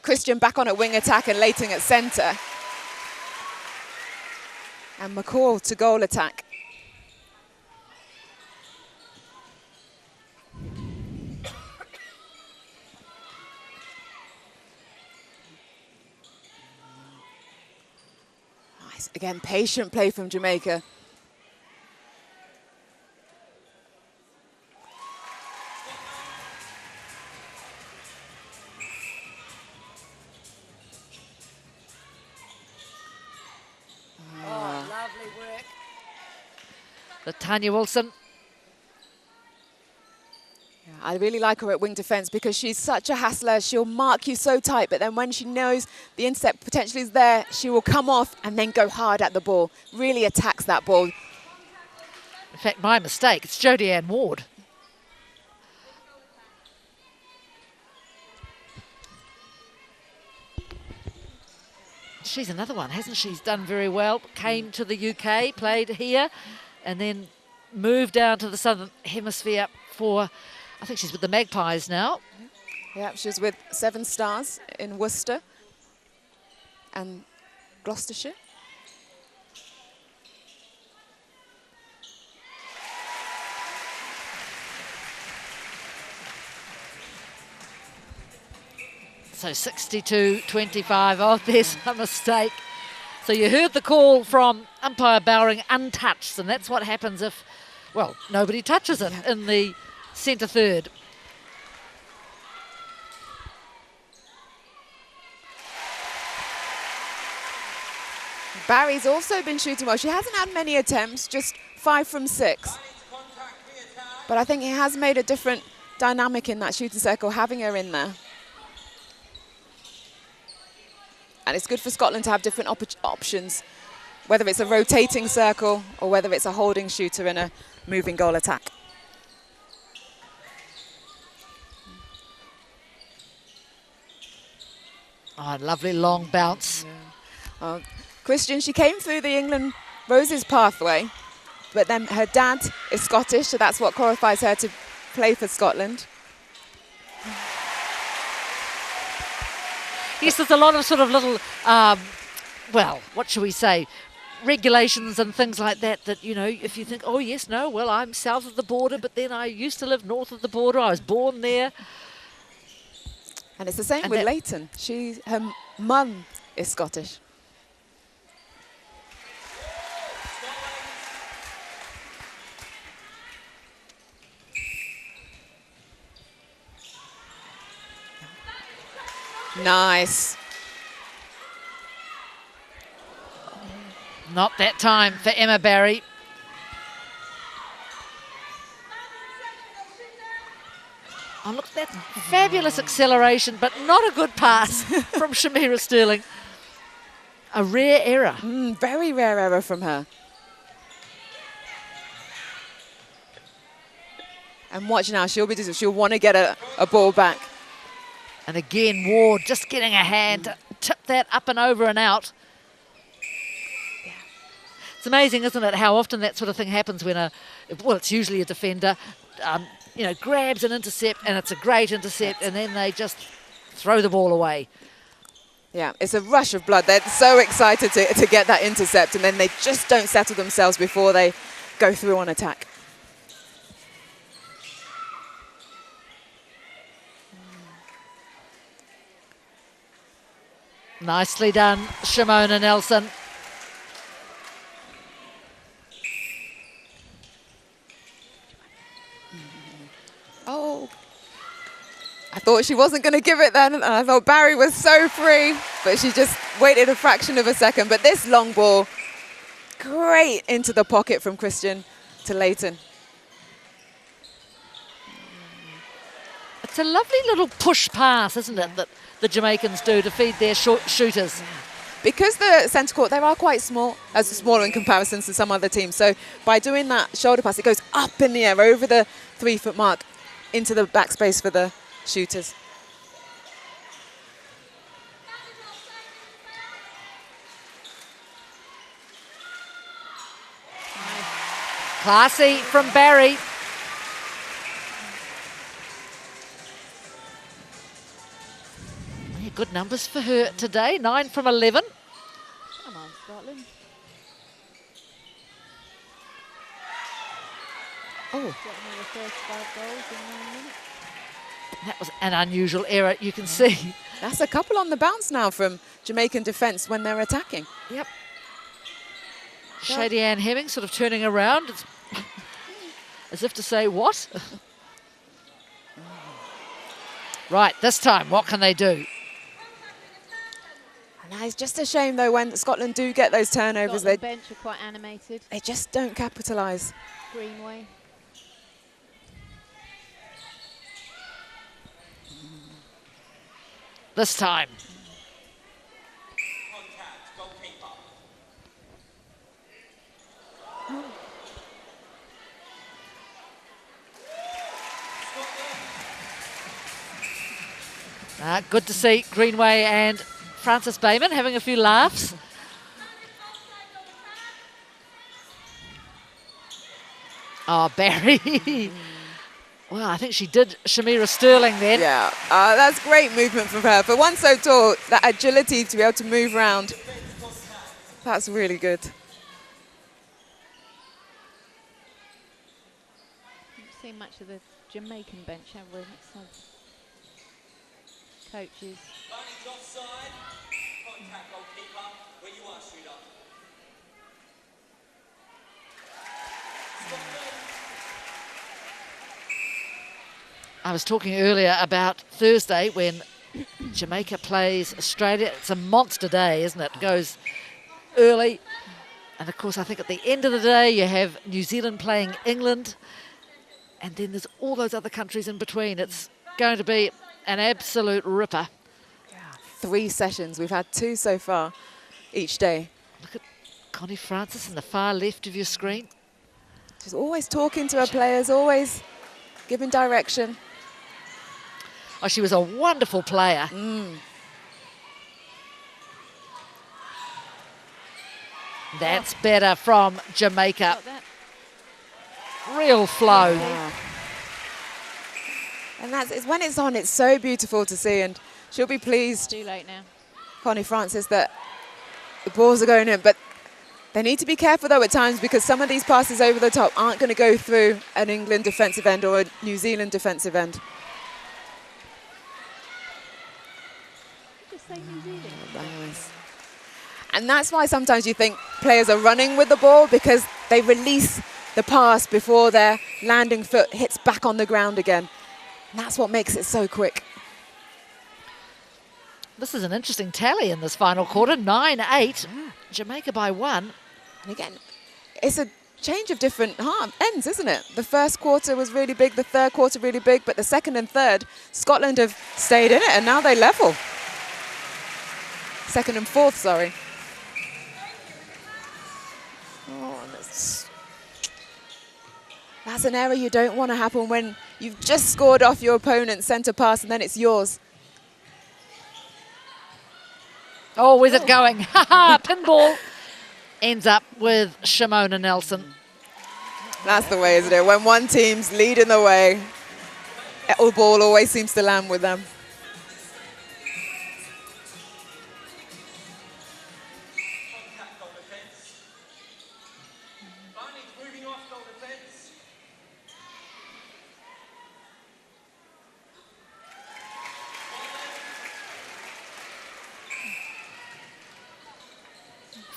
Christian back on at wing attack and Leighton at centre. And McCall to goal attack. Nice. Again, patient play from Jamaica. Lovely work. The Tanya Wilson. Yeah, I really like her at wing defence because she's such a hassler. She'll mark you so tight, but then when she knows the intercept potentially is there, she will come off and then go hard at the ball. Really attacks that ball. In fact, my mistake. It's Jodie Ann Ward. She's another one, hasn't she? She's done very well. Came to the UK, played here, and then moved down to the Southern Hemisphere for, I think she's with the Magpies now. Yeah, she's with 7 Stars in Worcester and Gloucestershire. So 62-25. Oh, there's a mistake. So you heard the call from umpire Bowering, untouched, and that's what happens if, well, nobody touches it in the centre third. Barry's also been shooting well. She hasn't had many attempts, just 5 from 6. But I think it has made a different dynamic in that shooting circle, having her in there. And it's good for Scotland to have different options, whether it's a rotating circle or whether it's a holding shooter in a moving goal attack. Oh, lovely long bounce. Yeah. Christian, she came through the England Roses pathway, but then her dad is Scottish, so that's what qualifies her to play for Scotland. Yes, there's a lot of sort of little, well, what should we say, regulations and things like that, that, you know, if you think, oh, yes, no, well, I'm south of the border, but then I used to live north of the border. I was born there. And it's the same And with that- Leighton. Her mum is Scottish. Nice. Not that time for Emma Barry. Oh, look, that's fabulous acceleration, but not a good pass from Shamira Sterling. A rare error. Very rare error from her. And watch now, she'll want to get a ball back. And again, Ward just getting a hand to tip that up and over and out. It's amazing, isn't it, how often that sort of thing happens when it's usually a defender, you know, grabs an intercept, and it's a great intercept, and then they just throw the ball away. Yeah, it's a rush of blood. They're so excited to get that intercept, and then they just don't settle themselves before they go through on attack. Nicely done, Shimona Nelson. Oh, I thought she wasn't going to give it then. And I thought Barry was so free, but she just waited a fraction of a second. But this long ball, great into the pocket from Christian to Leighton. It's a lovely little push pass, isn't it, that the Jamaicans do to feed their shooters. Because the centre court, they are quite small, smaller in comparison to some other teams. So by doing that shoulder pass, it goes up in the air over the 3-foot mark into the backspace for the shooters. Classy from Barry. Yeah, good numbers for her today, 9 from 11. Come on, Scotland. Oh, Getting over 35 goals in 9 minutes. That was an unusual error, you can see. that's a couple on the bounce now from Jamaican defence when they're attacking. Yep. Shady Ann Hemming sort of turning around as if to say, what? Right, this time, what can they do? And it's just a shame, though, when Scotland do get those turnovers, Scotland bench are quite animated. they just don't capitalise. Greenway. This time. Contact, goalkeeper. Good to see Greenway and Francis Bayman having a few laughs. Oh, Barry. Well, I think she did Shamira Sterling then. Yeah, that's great movement from her. For one so tall, that agility to be able to move around, that's really good. Haven't seen much of the Jamaican bench, have we? So coaches. Bunny's offside. Contact, goalkeeper. Where you are, shooter. I was talking earlier about Thursday when Jamaica plays Australia. It's a monster day, isn't it? It goes early. And, of course, I think at the end of the day you have New Zealand playing England. And then there's all those other countries in between. It's going to be an absolute ripper. 3 sessions. We've had 2 so far each day. Look at Connie Francis in the far left of your screen. She's always talking to her players, always giving direction. Oh, she was a wonderful player. That's better from Jamaica. Got that. Real flow. Yeah. And it's when it's on, it's so beautiful to see, and she'll be pleased, Too late now. Connie Francis, that the balls are going in. But They need to be careful, though, at times, because some of these passes over the top aren't going to go through an England defensive end or a New Zealand defensive end. Just say New Zealand. Nice. And that's why sometimes you think players are running with the ball, because they release the pass before their landing foot hits back on the ground again. And that's what makes it so quick. This is an interesting tally in this final quarter, 9-8. Jamaica by 1. And again, it's a change of different ends, isn't it? The first quarter was really big, the third quarter really big, but the second and third, Scotland have stayed in it, and now they level. Second and fourth, sorry. Oh, that's an error you don't want to happen when you've just scored off your opponent's centre pass and then it's yours. Oh, where's it going? Ha ha! Pinball ends up with Shimona Nelson. That's the way, isn't it? When one team's leading the way, the ball always seems to land with them. Contact goal defence. Barney's moving off goal defence.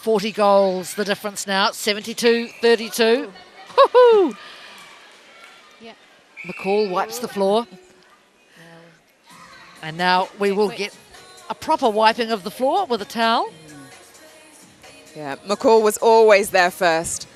$40 goals, the difference now, 72-32. Woohoo! Yep. McCall wipes the floor. And now we will get a proper wiping of the floor with a towel. Yeah, McCall was always there first.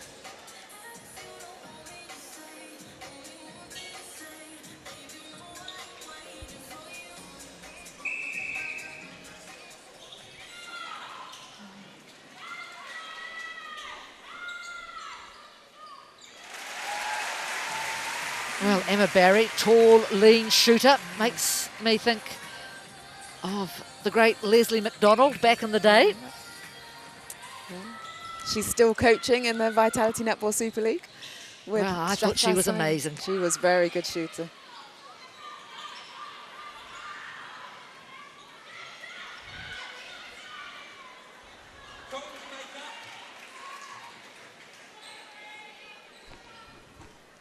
Well, Emma Barry, tall, lean shooter, makes me think of the great Leslie McDonald back in the day. She's still coaching in the Vitality Netball Super League. Wow, I thought she was amazing. She was a very good shooter.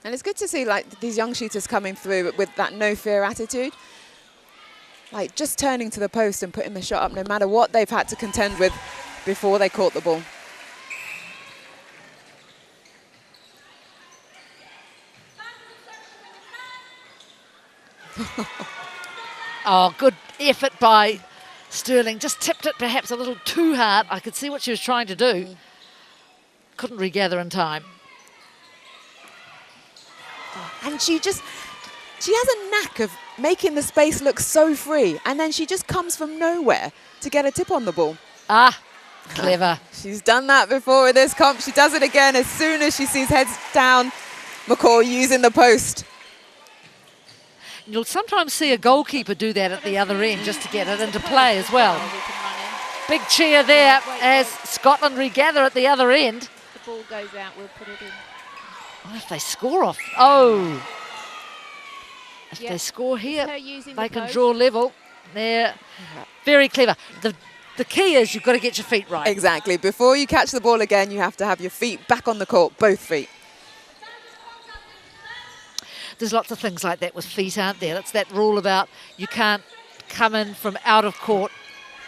And it's good to see like these young shooters coming through with that no fear attitude. Like just turning to the post and putting the shot up no matter what they've had to contend with before they caught the ball. Oh, good effort by Sterling. Just tipped it perhaps a little too hard. I could see what she was trying to do. Couldn't regather in time. And she has a knack of making the space look so free. And then she just comes from nowhere to get a tip on the ball. Ah, clever. She's done that before with this comp. She does it again as soon as she sees heads down. McCall using the post. You'll sometimes see a goalkeeper do that at the other end just to get it into play as well. Big cheer there as Scotland regather at the other end. The ball goes out, we'll put it in. What if they score off? Oh. If they score here, they can draw level. They're very clever. The key is you've got to get your feet right. Exactly. Before you catch the ball again, you have to have your feet back on the court, both feet. There's lots of things like that with feet, aren't there? It's that rule about you can't come in from out of court.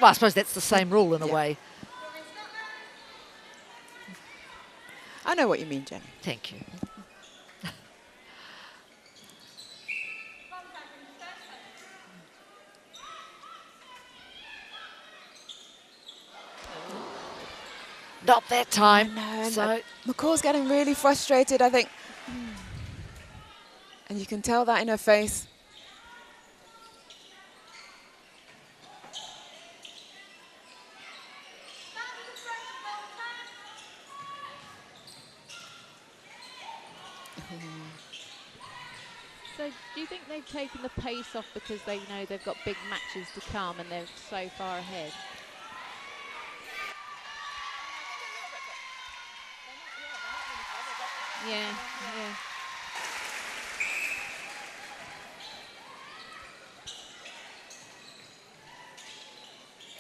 Well, I suppose that's the same rule in a way. I know what you mean, Jenny. Thank you. Not that time. No, so McCall's getting really frustrated, I think. And you can tell that in her face. So do you think they've taken the pace off because they know they've got big matches to come and they're so far ahead? Yeah.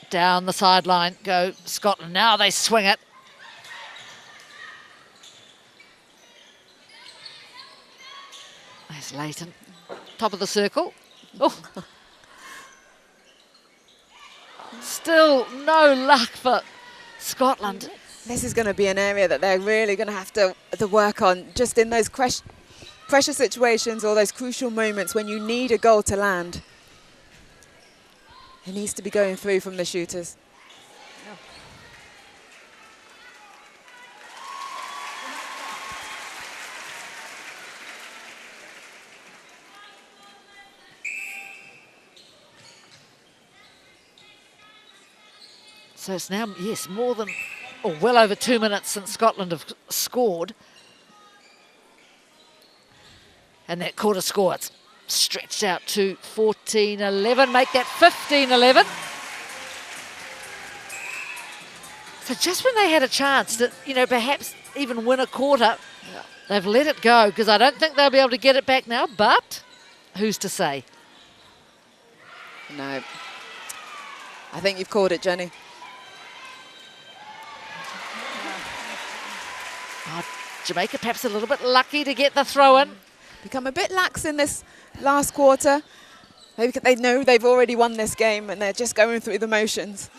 down the sideline go Scotland. Now they swing it. Here's Leighton, top of the circle. Oh. Still no luck for Scotland. This is going to be an area that they're really going to have to work on, just in those pressure situations or those crucial moments when you need a goal to land. It needs to be going through from the shooters. So it's now, yes, more than, or well over 2 minutes since Scotland have scored. And that quarter score, it's stretched out to 14-11, make that 15-11. So just when they had a chance to, you know, perhaps even win a quarter, they've let it go, because I don't think they'll be able to get it back now, but who's to say? No. I think you've called it, Jenny. Jamaica perhaps a little bit lucky to get the throw in. Become a bit lax in this last quarter. Maybe they know they've already won this game and they're just going through the motions.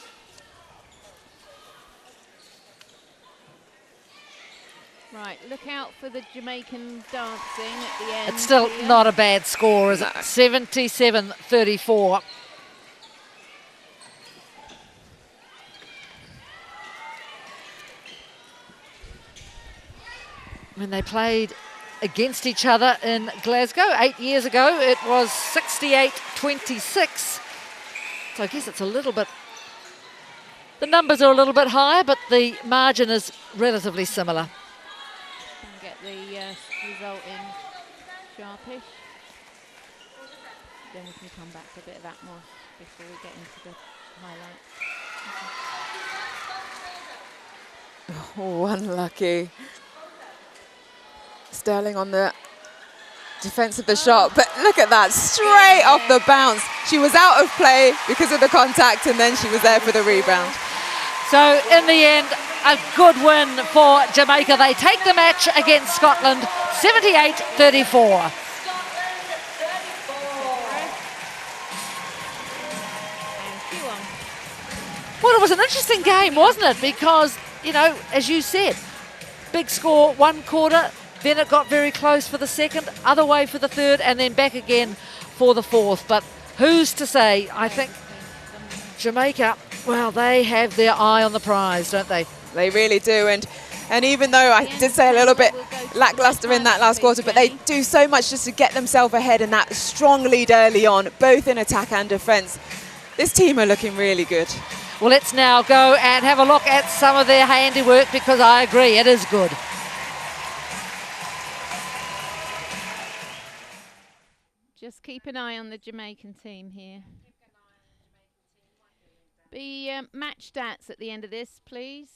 Right, look out for the Jamaican dancing at the end. It's still here. not a bad score, is it? 77-34. When they played against each other in Glasgow 8 years ago, it was 68-26. So I guess it's a little bit, the numbers are a little bit higher, but the margin is relatively similar. And get the result in sharpish. Then we can come back to a bit of that more before we get into the highlights. Oh, unlucky. Sterling on the defense of the shot, but look at that, straight off the bounce. She was out of play because of the contact, and then she was there for the rebound. So in the end, a good win for Jamaica. They take the match against Scotland, 78-34. Well, it was an interesting game, wasn't it? Because, you know, as you said, big score, one quarter, then it got very close for the second, other way for the third, and then back again for the fourth. But who's to say? I think Jamaica, well, they have their eye on the prize, don't they? They really do. And even though I did say a little bit lackluster in that last quarter, but they do so much just to get themselves ahead in that strong lead early on, both in attack and defence. This team are looking really good. Well, let's now go and have a look at some of their handiwork, because I agree, it is good. Just keep an eye on the Jamaican team here. The match stats at the end of this, please.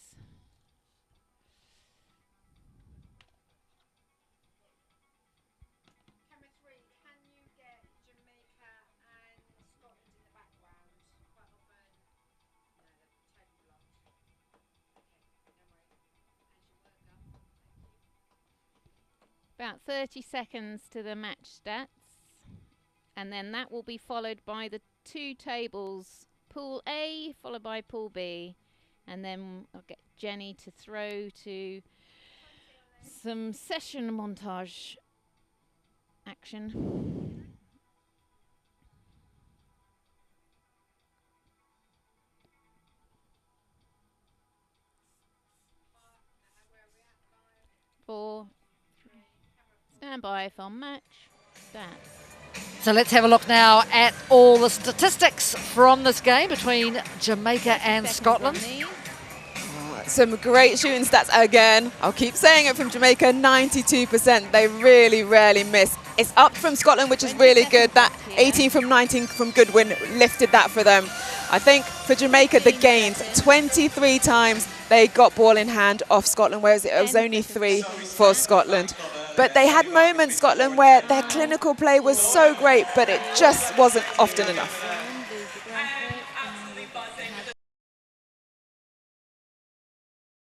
About 30 seconds to the match stats. And then that will be followed by the two tables, Pool A followed by Pool B. And then I'll get Jenny to throw to some session montage action. Stand by for match stats. So let's have a look now at all the statistics from this game between Jamaica and Scotland. Some great shooting stats again. I'll keep saying it from Jamaica, 92%. They really rarely miss. It's up from Scotland, which is really good. That 18 from 19 from Goodwin lifted that for them. I think for Jamaica, the gains, 23 times they got ball in hand off Scotland, whereas it was only 3 for Scotland. But they had moments, Scotland, where their clinical play was so great, but it just wasn't often enough.